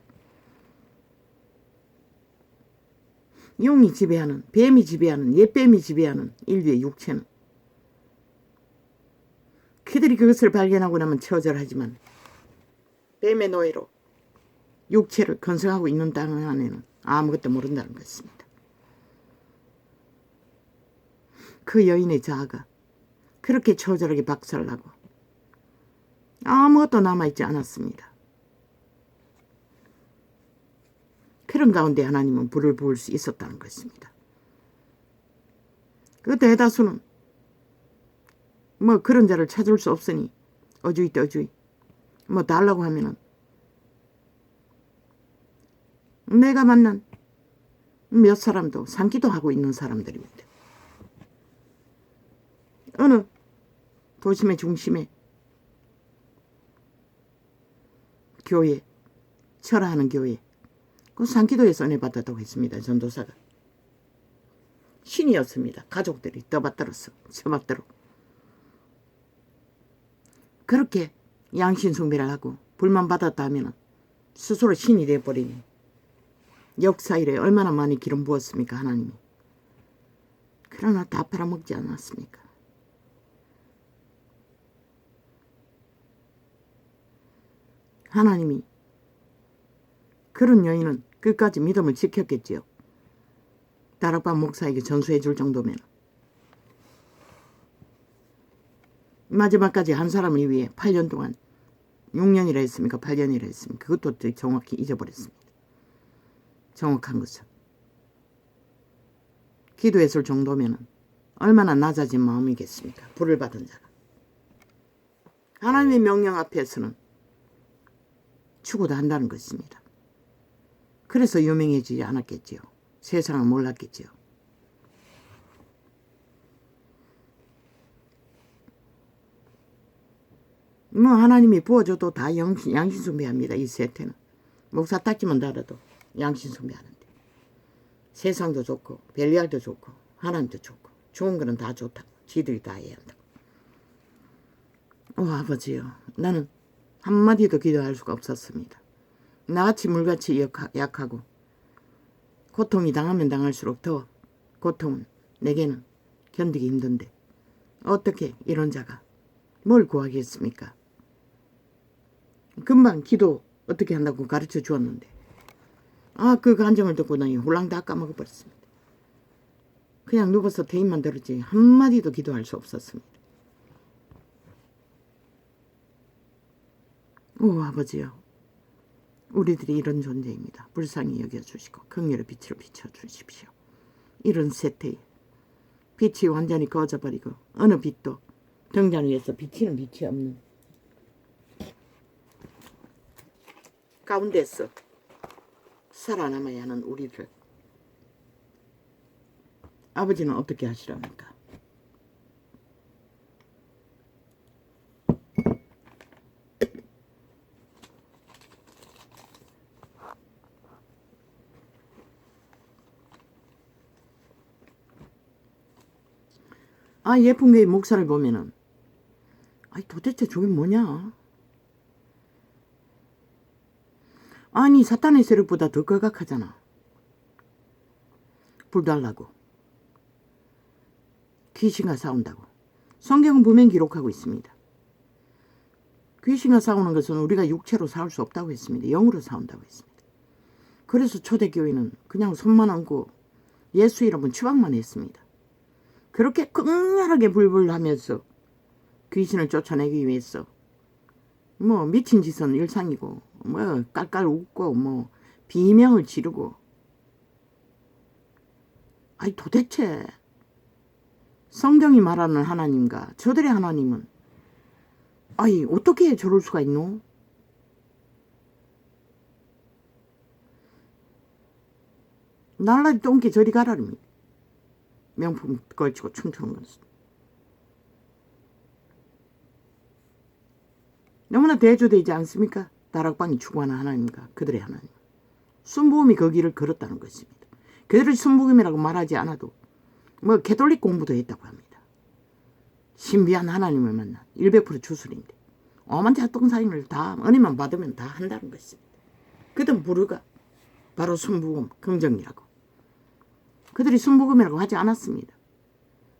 용이 지배하는, 뱀이 지배하는, 옛뱀이 지배하는 인류의 육체는 그들이 그것을 발견하고 나면 처절하지만 뱀의 노예로 육체를 건성하고 있는 땅 안에는 아무것도 모른다는 것입니다. 그 여인의 자아가 그렇게 처절하게 박살나고 아무것도 남아있지 않았습니다. 그런 가운데 하나님은 불을 부을 수 있었다는 것입니다. 그 대다수는 뭐 그런 자를 찾을 수 없으니 어주이 떠주이 뭐 달라고 하면은 내가 만난 몇 사람도 상기도 하고 있는 사람들입니다. 어느 도심의 중심에 교회, 철화하는 교회, 그 상기도에서 은혜 받았다고 했습니다. 전도사가. 신이었습니다. 가족들이 떠받들었어. 처맞도록. 그렇게 양신숭배를 하고 불만 받았다 하면 스스로 신이 되어버리니 역사 이래 얼마나 많이 기름 부었습니까, 하나님이. 그러나 다 팔아먹지 않았습니까? 하나님이 그런 여인은 끝까지 믿음을 지켰겠지요. 다락방 목사에게 전수해 줄 정도면. 마지막까지 한 사람을 위해 8년 동안 6년이라 했습니까? 8년이라 했습니까? 그것도 정확히 잊어버렸습니다. 정확한 것은. 기도했을 정도면 얼마나 낮아진 마음이겠습니까? 불을 받은 자가. 하나님의 명령 앞에서는 추구도 한다는 것입니다. 그래서 유명해지지 않았겠지요. 세상은 몰랐겠지요. 뭐 하나님이 부어줘도 다 양신숭배합니다. 이 세태는. 목사 딱지만 달아도 양신숭배하는데. 세상도 좋고 벨리알도 좋고 하나님도 좋고 좋은 거는 다 좋다고. 지들이 다 해야 한다고. 아버지요. 나는 한마디도 기도할 수가 없었습니다. 나같이 물같이 약하고 고통이 당하면 당할수록 더 고통은 내게는 견디기 힘든데 어떻게 이런 자가 뭘 구하겠습니까? 금방 기도 어떻게 한다고 가르쳐 주었는데 그 간정을 듣고 나니 홀랑 다 까먹어버렸습니다. 그냥 누워서 대인만 들었지 한마디도 기도할 수 없었습니다. 아버지요. 우리들이 이런 존재입니다. 불쌍히 여겨주시고 긍휼의 빛으로 비춰주십시오. 이런 세태에 빛이 완전히 꺼져버리고 어느 빛도 등잔 위에서 비치는 빛이 없는 가운데서 살아남아야 하는 우리를 아버지는 어떻게 하시랍니까? 예쁜교회 목사를 보면은 도대체 저게 뭐냐? 아니 사탄의 세력보다 더 거각하잖아. 불달라고 귀신과 싸운다고. 성경은 분명히 기록하고 있습니다. 귀신과 싸우는 것은 우리가 육체로 싸울 수 없다고 했습니다. 영으로 싸운다고 했습니다. 그래서 초대교회는 그냥 손만 얹고 예수 이름은 추방만 했습니다. 그렇게 극렬하게 불불하면서 귀신을 쫓아내기 위해서 뭐 미친 짓은 일상이고 뭐 깔깔 웃고 뭐 비명을 지르고 도대체 성경이 말하는 하나님과 저들의 하나님은 어떻게 저럴 수가 있노? 날라리 똥개 저리 가라릅니다. 명품 걸치고 춤추는 것은. 너무나 대조되지 않습니까? 다락방이 추구하는 하나님과 그들의 하나님. 순복음이 그 길을 걸었다는 것입니다. 그들을 순복음이라고 말하지 않아도 뭐 개톨릭 공부도 했다고 합니다. 신비한 하나님을 만난 100% 주술인데 오만 작동사인을 다 은혜만 받으면 다 한다는 것입니다. 그들 부르가 바로 순복음 긍정이라고. 그들이 순복음이라고 하지 않았습니다.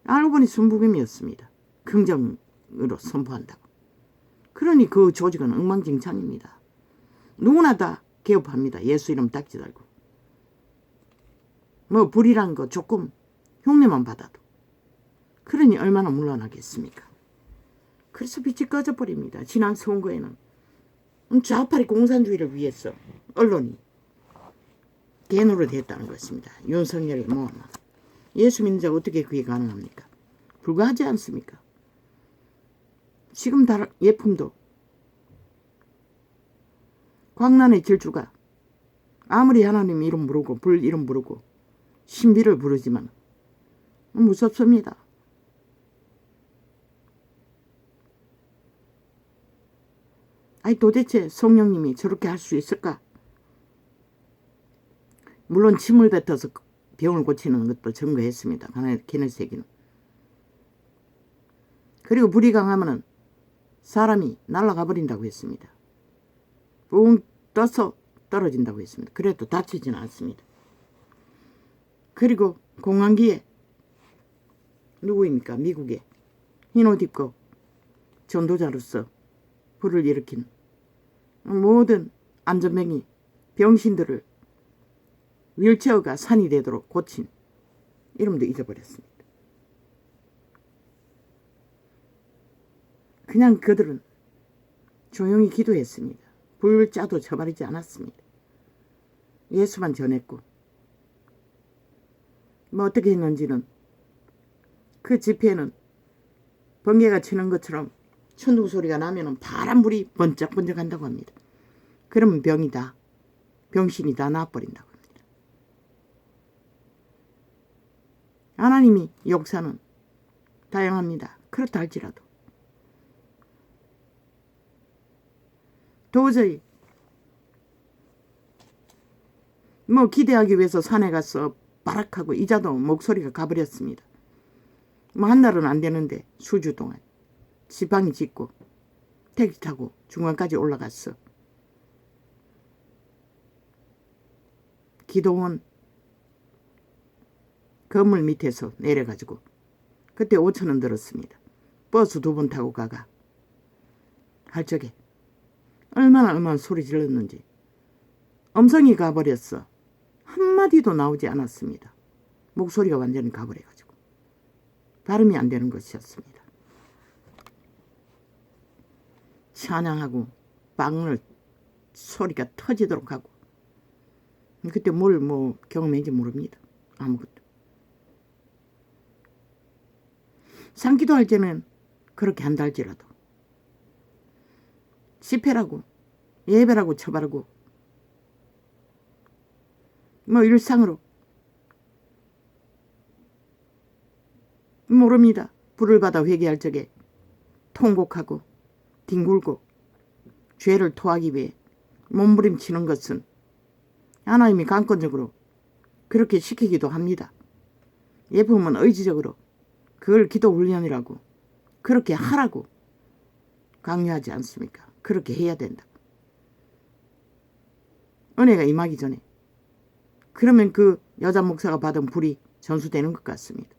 알고 보니 순복음이었습니다. 긍정으로 선포한다고. 그러니 그 조직은 엉망진창입니다. 누구나 다 개업합니다. 예수 이름 딱지 달고. 뭐 불이란 거 조금 흉내만 받아도. 그러니 얼마나 물러나겠습니까? 그래서 빛이 꺼져버립니다. 지난 선거에는 좌파리 공산주의를 위해서 언론이 개노릇 했다는 것입니다. 윤석열이 예수 믿는 자가 어떻게 그게 가능합니까? 불가하지 않습니까? 지금 예품도 광란의 질주가 아무리 하나님 이름 부르고 불 이름 부르고 신비를 부르지만 무섭습니다. 아니 도대체 성령님이 저렇게 할 수 있을까? 물론 침을 뱉어서 병을 고치는 것도 증거했습니다. 기네스에게는. 그리고 불이 강하면 사람이 날아가 버린다고 했습니다. 붕 떠서 떨어진다고 했습니다. 그래도 다치지는 않습니다. 그리고 공항기에 누구입니까? 미국에 흰옷 입고 전도자로서 불을 일으킨 모든 안전병이 병신들을 휠체어가 산이 되도록 고친 이름도 잊어버렸습니다. 그냥 그들은 조용히 기도했습니다. 불자도 쳐버리지 않았습니다. 예수만 전했고 뭐 어떻게 했는지는 그 집회는 번개가 치는 것처럼 천둥 소리가 나면 파란불이 번쩍번쩍 한다고 합니다. 그러면 병신이 다 나와버린다고 합니다. 하나님이 역사는 다양합니다. 그렇다 할지라도 도저히 뭐 기대하기 위해서 산에 가서 바락하고 이자도 목소리가 가버렸습니다. 뭐 한 달은 안 되는데 수주 동안 지팡이 짚고 택시 타고 중간까지 올라갔어. 기도원 건물 밑에서 내려가지고 그때 5,000원 들었습니다. 버스 2번 타고 가가 할 적에 얼마나 소리 질렀는지 음성이 가버렸어. 한마디도 나오지 않았습니다. 목소리가 완전히 가버려가지고 발음이 안 되는 것이었습니다. 찬양하고 빵을 소리가 터지도록 하고 그때 뭘 경험했는지 모릅니다. 아무것도. 상기도 할 때는 그렇게 한다 할지라도 집회라고 예배라고 쳐바르고 일상으로 모릅니다. 불을 받아 회개할 적에 통곡하고 뒹굴고 죄를 토하기 위해 몸부림치는 것은 하나님이 강권적으로 그렇게 시키기도 합니다. 예품은 의지적으로 그걸 기도 훈련이라고 그렇게 하라고 강요하지 않습니까? 그렇게 해야 된다. 은혜가 임하기 전에 그러면 그 여자 목사가 받은 불이 전수되는 것 같습니다.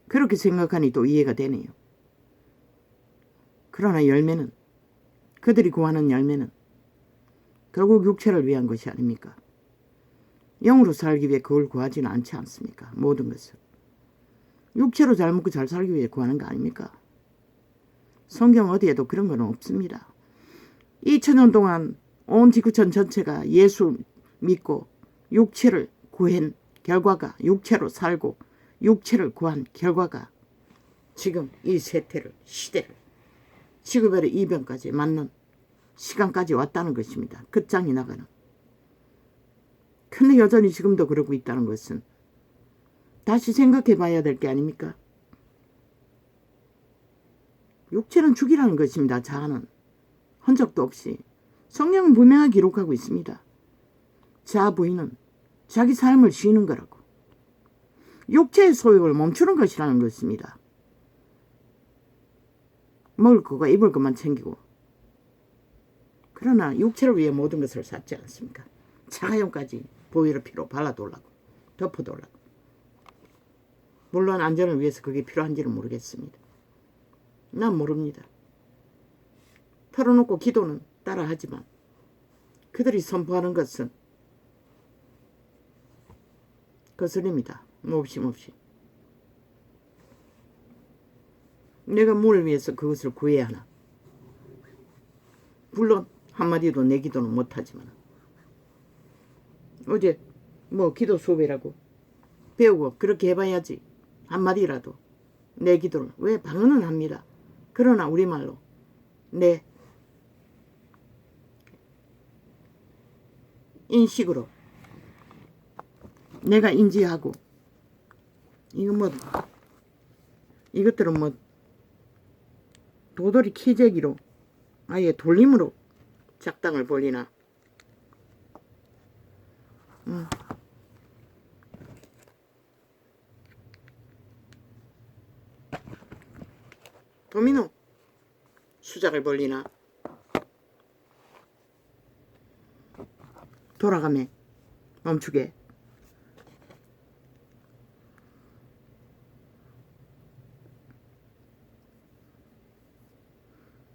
그렇게 생각하니 또 이해가 되네요. 그러나 열매는 그들이 구하는 열매는 결국 육체를 위한 것이 아닙니까? 영으로 살기 위해 그걸 구하지는 않지 않습니까? 모든 것을. 육체로 잘 먹고 잘 살기 위해 구하는 거 아닙니까? 성경 어디에도 그런 건 없습니다. 2000년 동안 온 지구촌 전체가 예수 믿고 육체를 구한 결과가 육체로 살고 육체를 구한 결과가 지금 이 세태를 시대를 지구별의 이변까지 맞는 시간까지 왔다는 것입니다. 끝장이 나가는. 근데 여전히 지금도 그러고 있다는 것은 다시 생각해 봐야 될 게 아닙니까? 육체는 죽이라는 것입니다. 자아는 흔적도 없이 성경은 분명하게 기록하고 있습니다. 자아 부인은 자기 삶을 쉬는 거라고. 육체의 소욕을 멈추는 것이라는 것입니다. 먹을 거가 입을 것만 챙기고. 그러나 육체를 위해 모든 것을 샀지 않습니까? 자가용까지 보혈의 피로 발라놓으려고 덮어놓으려고. 물론 안전을 위해서 그게 필요한지는 모르겠습니다. 난 모릅니다. 털어놓고 기도는 따라하지만 그들이 선포하는 것은 거슬립니다. 몹시. 내가 뭘 위해서 그것을 구해야 하나. 물론 한마디도 내 기도는 못하지만 어제 뭐 기도 수업이라고 배우고 그렇게 해봐야지. 한마디라도 내 기도를 왜 방언은 합니다. 그러나 우리말로 내 인식으로 내가 인지하고 이거 뭐 이것들은 뭐 도돌이 키재기로 아예 돌림으로 작당을 벌리나. 도미노 수작을 벌리나. 돌아가매 멈추게.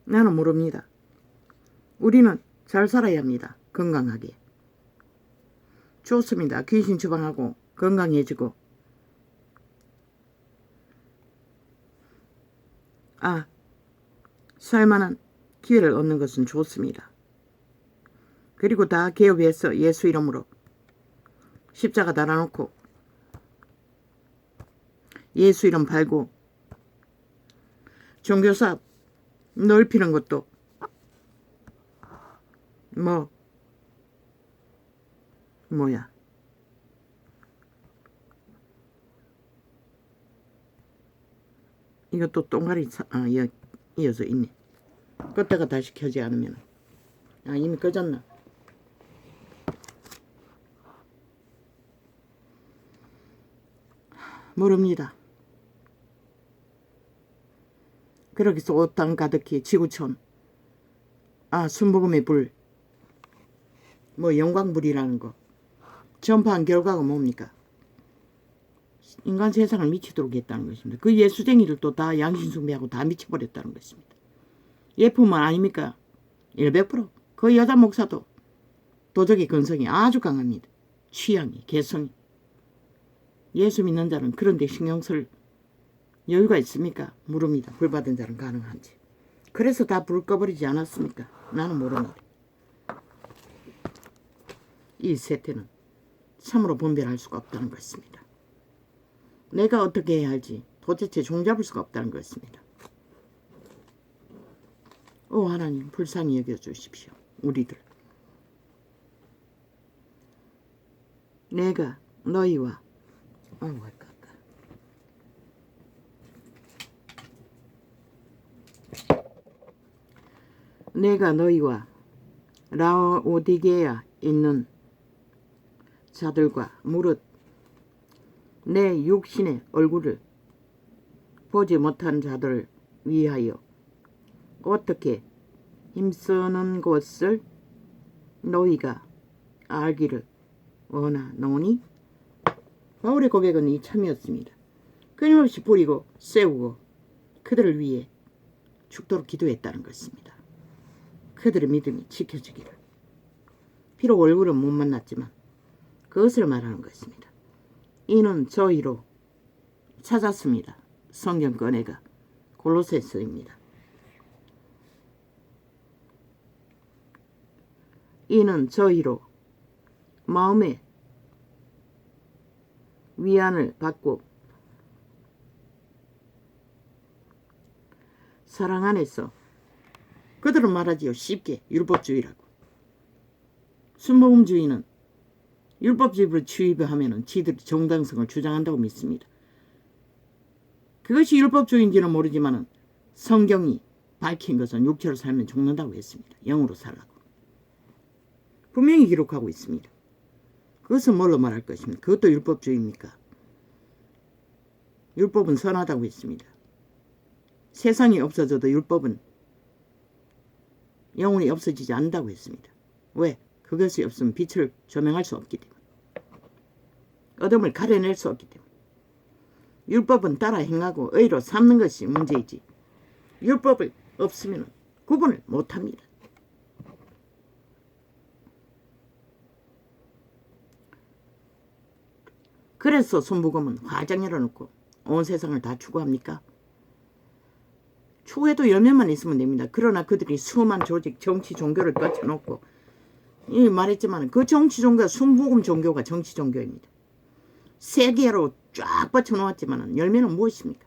나는 모릅니다. 우리는 잘 살아야 합니다. 건강하게. 좋습니다. 귀신 처방하고 건강해지고. 살만한 기회를 얻는 것은 좋습니다. 그리고 다 개업해서 예수 이름으로 십자가 달아놓고 예수 이름 팔고 종교사업 넓히는 것도 뭐야 이것도 똥가리 이어서 있네. 껐다가 다시 켜지 않으면 이미 꺼졌나. 모릅니다. 그렇게 해서 옷땅 가득히 지구촌 순복음의 불 영광불이라는 거 전파한 결과가 뭡니까? 인간 세상을 미치도록 했다는 것입니다. 그 예수쟁이들도 다 양신숭배하고 다 미쳐버렸다는 것입니다. 예품은 아닙니까? 100%. 그 여자 목사도 도적의 근성이 아주 강합니다. 취향이 개성이. 예수 믿는 자는 그런데 신경 쓸 여유가 있습니까? 물읍니다. 불 받은 자는 가능한지. 그래서 다 불 꺼버리지 않았습니까? 나는 모르는데. 이 세태는 참으로 분별할 수가 없다는 것입니다. 내가 어떻게 해야 할지 도대체 종잡을 수가 없다는 것입니다. 오 하나님 불쌍히 여겨주십시오. 우리들. 내가 너희와 내가 너희와 라오디게아 있는 자들과 무릇 내 육신의 얼굴을 보지 못한 자들을 위하여 어떻게 힘쓰는 것을 너희가 알기를 원하노니. 바울의 고백은 이참이었습니다. 끊임없이 뿌리고 세우고 그들을 위해 죽도록 기도했다는 것입니다. 그들의 믿음이 지켜지기를. 비록 얼굴은 못 만났지만 그것을 말하는 것입니다. 이는 저희로 찾았습니다. 성경 꺼내가 골로새서입니다. 이는 저희로 마음의 위안을 받고 사랑 안에서 그들은 말하지요. 쉽게 율법주의라고. 순복음주의는 율법주의를 취입하면 지들이 정당성을 주장한다고 믿습니다. 그것이 율법주의인지는 모르지만 성경이 밝힌 것은 육체로 살면 죽는다고 했습니다. 영으로 살라고. 분명히 기록하고 있습니다. 그것은 뭘로 말할 것입니까? 그것도 율법주의입니까? 율법은 선하다고 했습니다. 세상이 없어져도 율법은 영원히 없어지지 않는다고 했습니다. 왜? 그것이 없으면 빛을 조명할 수 없기 때문에. 어둠을 가려낼 수 없기 때문에. 율법은 따라 행하고 의로 삼는 것이 문제이지 율법을 없으면 구분을 못합니다. 그래서 순복음은 화장 열어놓고 온 세상을 다 추구합니까? 추구해도 열매만 있으면 됩니다. 그러나 그들이 수많은 조직, 정치, 종교를 뻗쳐놓고 이 말했지만 그 정치 종교가 순복음 종교가 정치 종교입니다. 세계로 쫙 뻗쳐놓았지만 열매는 무엇입니까?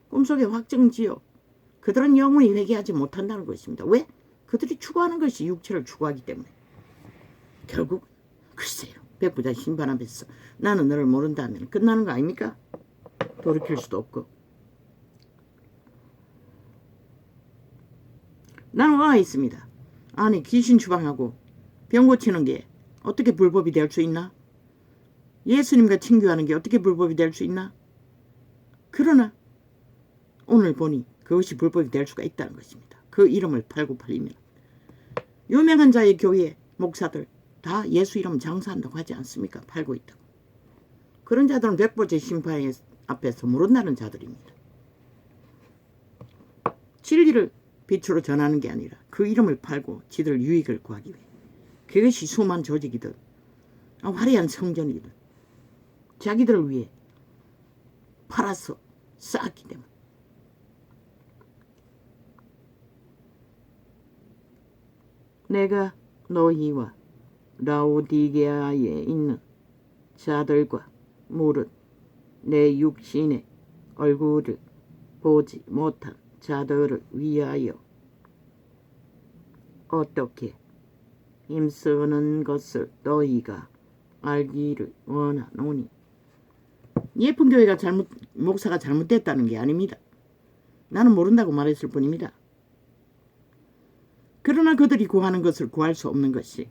꿈속의 확정지요. 그들은 영원히 회개하지 못한다는 것입니다. 왜? 그들이 추구하는 것이 육체를 추구하기 때문에. 결국 글쎄요. 백부자 신반 앞에서 나는 너를 모른다 하면 끝나는 거 아닙니까? 돌이킬 수도 없고. 나는 와 있습니다. 아니 귀신 추방하고 병 고치는 게 어떻게 불법이 될 수 있나? 예수님과 친교하는 게 어떻게 불법이 될 수 있나? 그러나 오늘 보니 그것이 불법이 될 수가 있다는 것입니다. 그 이름을 팔고 팔리면 유명한 자의 교회 목사들 다 예수 이름 장사한다고 하지 않습니까? 팔고 있다고. 그런 자들은 백보제 심판 앞에서 모른다는 자들입니다. 진리를 빛으로 전하는 게 아니라 그 이름을 팔고 지들 유익을 구하기 위해 그것이 수만 조직이든 화려한 성전이든 자기들을 위해 팔아서 쌓았기 때문에. 내가 너희와 라오디게아에 있는 자들과 무릇 내 육신의 얼굴을 보지 못한 자들을 위하여 어떻게 힘쓰는 것을 너희가 알기를 원하노니. 예쁜 교회가 목사가 잘못됐다는 게 아닙니다. 나는 모른다고 말했을 뿐입니다. 그러나 그들이 구하는 것을 구할 수 없는 것이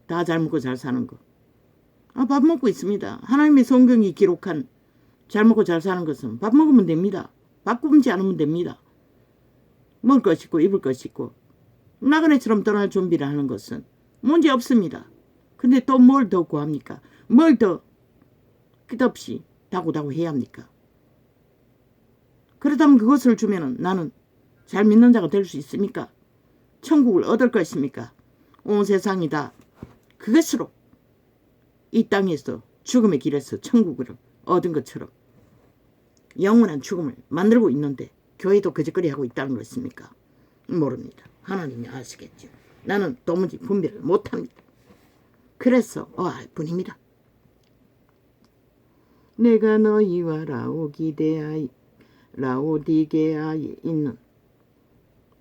다 잘 먹고 잘 사는 거. 밥 먹고 있습니다. 하나님의 성경이 기록한 잘 먹고 잘 사는 것은 밥 먹으면 됩니다. 밥 굶지 않으면 됩니다. 먹을 것 있고 입을 것 있고 나그네처럼 떠날 준비를 하는 것은 문제 없습니다. 근데 또 뭘 더 구합니까? 뭘 더 끝없이 다구다구 해야 합니까? 그렇다면 그것을 주면은 나는 잘 믿는 자가 될 수 있습니까? 천국을 얻을 것입니까? 온 세상이 다 그것으로 이 땅에서 죽음의 길에서 천국을 얻은 것처럼 영원한 죽음을 만들고 있는데 교회도 그짓거리 하고 있다는 것입니까? 모릅니다. 하나님이 아시겠죠. 나는 도무지 분별을 못합니다. 그래서 알 뿐입니다. 내가 너희와 라오디게아에 있는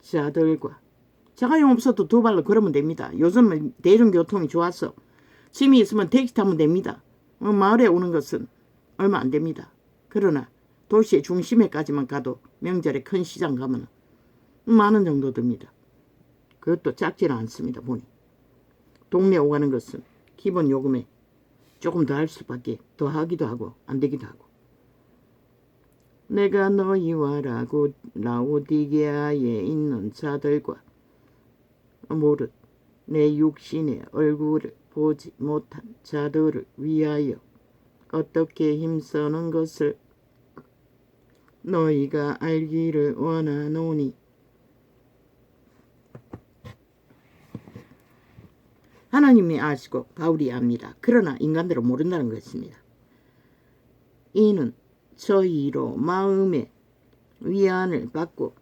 자들과 자가용 없어도 두 발로 걸으면 됩니다. 요즘은 대중교통이 좋아서 짐이 있으면 택시 타면 됩니다. 마을에 오는 것은 얼마 안 됩니다. 그러나 도시의 중심에까지만 가도 명절에 큰 시장 가면 10,000원 정도 듭니다. 그것도 작지는 않습니다. 보니 동네 오가는 것은 기본 요금에 조금 더 할 수밖에 더 하기도 하고 안 되기도 하고. 내가 너희와 라오디게아에 있는 자들과 무릇 내 육신의 얼굴을 보지 못한 자들을 위하여 어떻게 힘쓰는 것을 너희가 알기를 원하노니. 하나님이 아시고 바울이 압니다. 그러나 인간들은 모른다는 것입니다. 이는 저희로 마음의 위안을 받고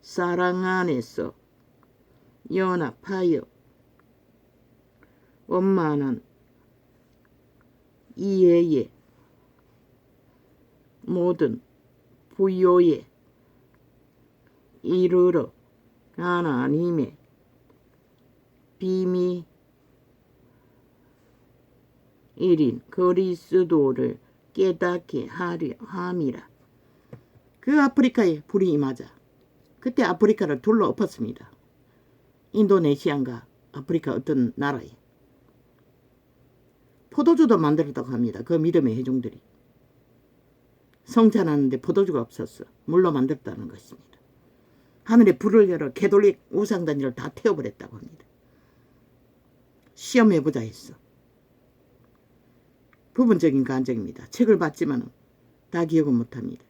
사랑 안에서 연합하여 원만한 이해의 모든 부요에 이르러 하나님의 비밀 1인 그리스도를 깨닫게 하려 함이라. 그 아프리카에 불이 임하자 그때 아프리카를 둘러 엎었습니다. 인도네시아인가 아프리카 어떤 나라에 포도주도 만들었다고 합니다. 그 믿음의 회중들이 성찬하는데 포도주가 없었어. 물로 만들었다는 것입니다. 하늘에 불을 열어 캐톨릭 우상단지를 다 태워버렸다고 합니다. 시험해보자 했어. 부분적인 간증입니다. 책을 봤지만 다 기억은 못합니다.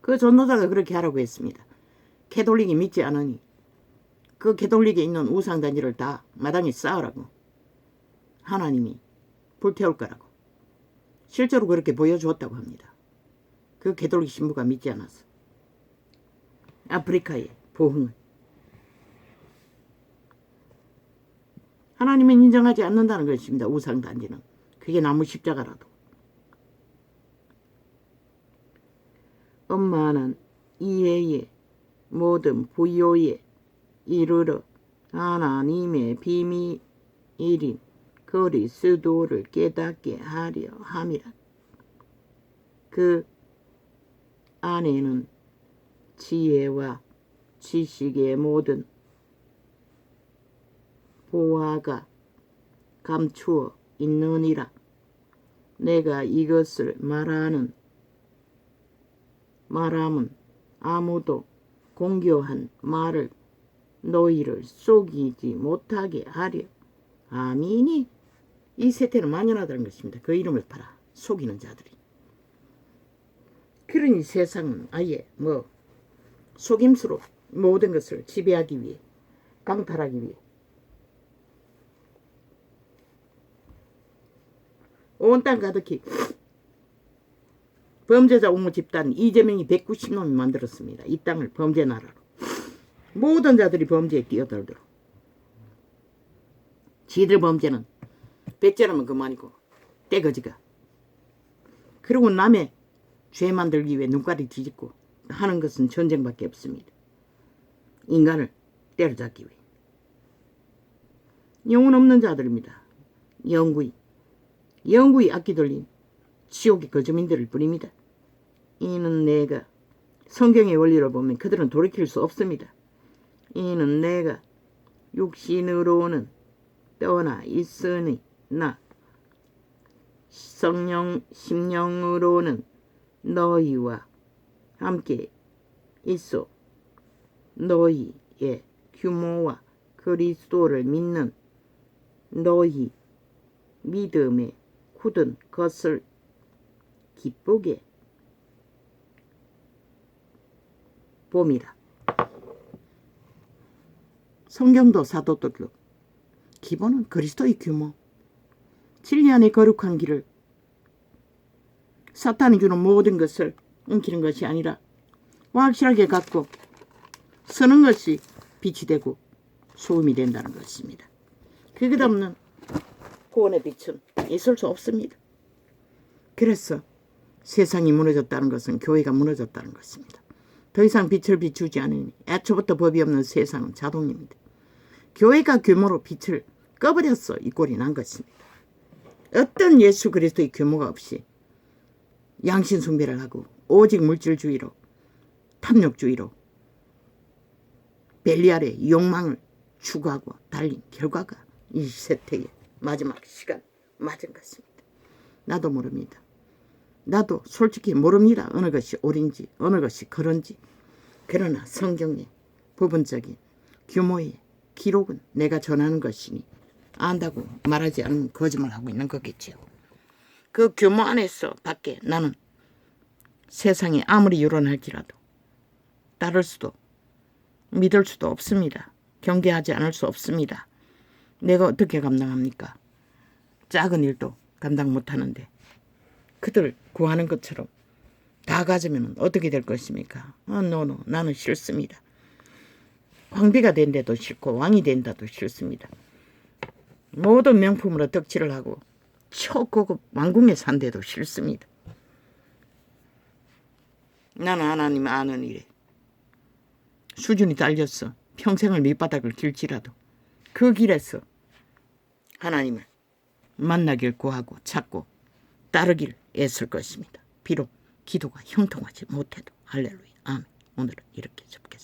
그 전도자가 그렇게 하라고 했습니다. 캐톨릭이 믿지 않으니 그 캐톨릭에 있는 우상단지를 다 마당에 쌓으라고. 하나님이 불태울 거라고. 실제로 그렇게 보여주었다고 합니다. 그 개돌기 신부가 믿지 않았어. 아프리카의 보흥을. 하나님은 인정하지 않는다는 것입니다. 우상단지는. 그게 나무 십자가라도. 엄마는 이해의 모든 부요에 이르러 하나님의 비밀인 그리스도를 깨닫게 하려 함이라. 그 안에는 지혜와 지식의 모든 보화가 감추어 있느니라. 내가 이것을 말함은 아무도 공교한 말을 너희를 속이지 못하게 하려. 아미니. 이 세태는 만연하다는 것입니다. 그 이름을 팔아 속이는 자들이. 그러니 세상은 아예 속임수로 모든 것을 지배하기 위해, 강탈하기 위해 온 땅 가득히 범죄자 옹호 집단 이재명이 190놈이 만들었습니다. 이 땅을 범죄 나라로. 모든 자들이 범죄에 뛰어들도록. 지들 범죄는 배째라면 그만이고 떼거지가. 그리고 남의 죄 만들기 위해 눈깔이 뒤집고 하는 것은 전쟁밖에 없습니다. 인간을 때려잡기 위해. 영혼 없는 자들입니다. 영구히 악기 돌린 지옥의 거주민들을 뿐입니다. 이는 내가 성경의 원리로 보면 그들은 돌이킬 수 없습니다. 이는 내가 육신으로는 떠나 있으니 나 심령으로는 너희와 함께 있어. 너희의 규모와 그리스도를 믿는 너희 믿음에 굳은 것을 기쁘게 봄이라. 성경도 사도들도 기본은 그리스도의 규모, 진리 안의 거룩한 길을 사탄이 주는 모든 것을 엉키는 것이 아니라 확실하게 갖고 서는 것이 빛이 되고 소금이 된다는 것입니다. 그 끝없는 구원의 빛은 있을 수 없습니다. 그래서 세상이 무너졌다는 것은 교회가 무너졌다는 것입니다. 더 이상 빛을 비추지 않으니 애초부터 법이 없는 세상은 자동입니다. 교회가 규모로 빛을 꺼버렸어. 이 꼴이 난 것입니다. 어떤 예수 그리스도의 규모가 없이 양신 숭배를 하고 오직 물질주의로 탐욕주의로 벨리알의 욕망을 추구하고 달린 결과가 이 세태의 마지막 시간 맞은 것입니다. 나도 모릅니다. 나도 솔직히 모릅니다. 어느 것이 옳은지 어느 것이 그런지. 그러나 성경의 부분적인 규모의 기록은 내가 전하는 것이니 안다고 말하지 않으면 거짓말하고 있는 거겠지요. 그 규모 안에서 밖에 나는 세상이 아무리 유론할지라도 따를 수도 믿을 수도 없습니다. 경계하지 않을 수 없습니다. 내가 어떻게 감당합니까? 작은 일도 감당 못하는데 그들 구하는 것처럼 다 가지면 어떻게 될 것입니까? 노, 나는 싫습니다. 황비가 된 데도 싫고 왕이 된 데도 싫습니다. 모든 명품으로 덕질을 하고 초고급 왕궁에 산 데도 싫습니다. 나는 하나님 아는 일에 수준이 딸렸어. 평생을 밑바닥을 길지라도 그 길에서 하나님을 만나길 구하고 찾고 따르길 애쓸 것입니다. 비록 기도가 형통하지 못해도. 할렐루야. 아멘. 오늘은 이렇게 접겠습니다.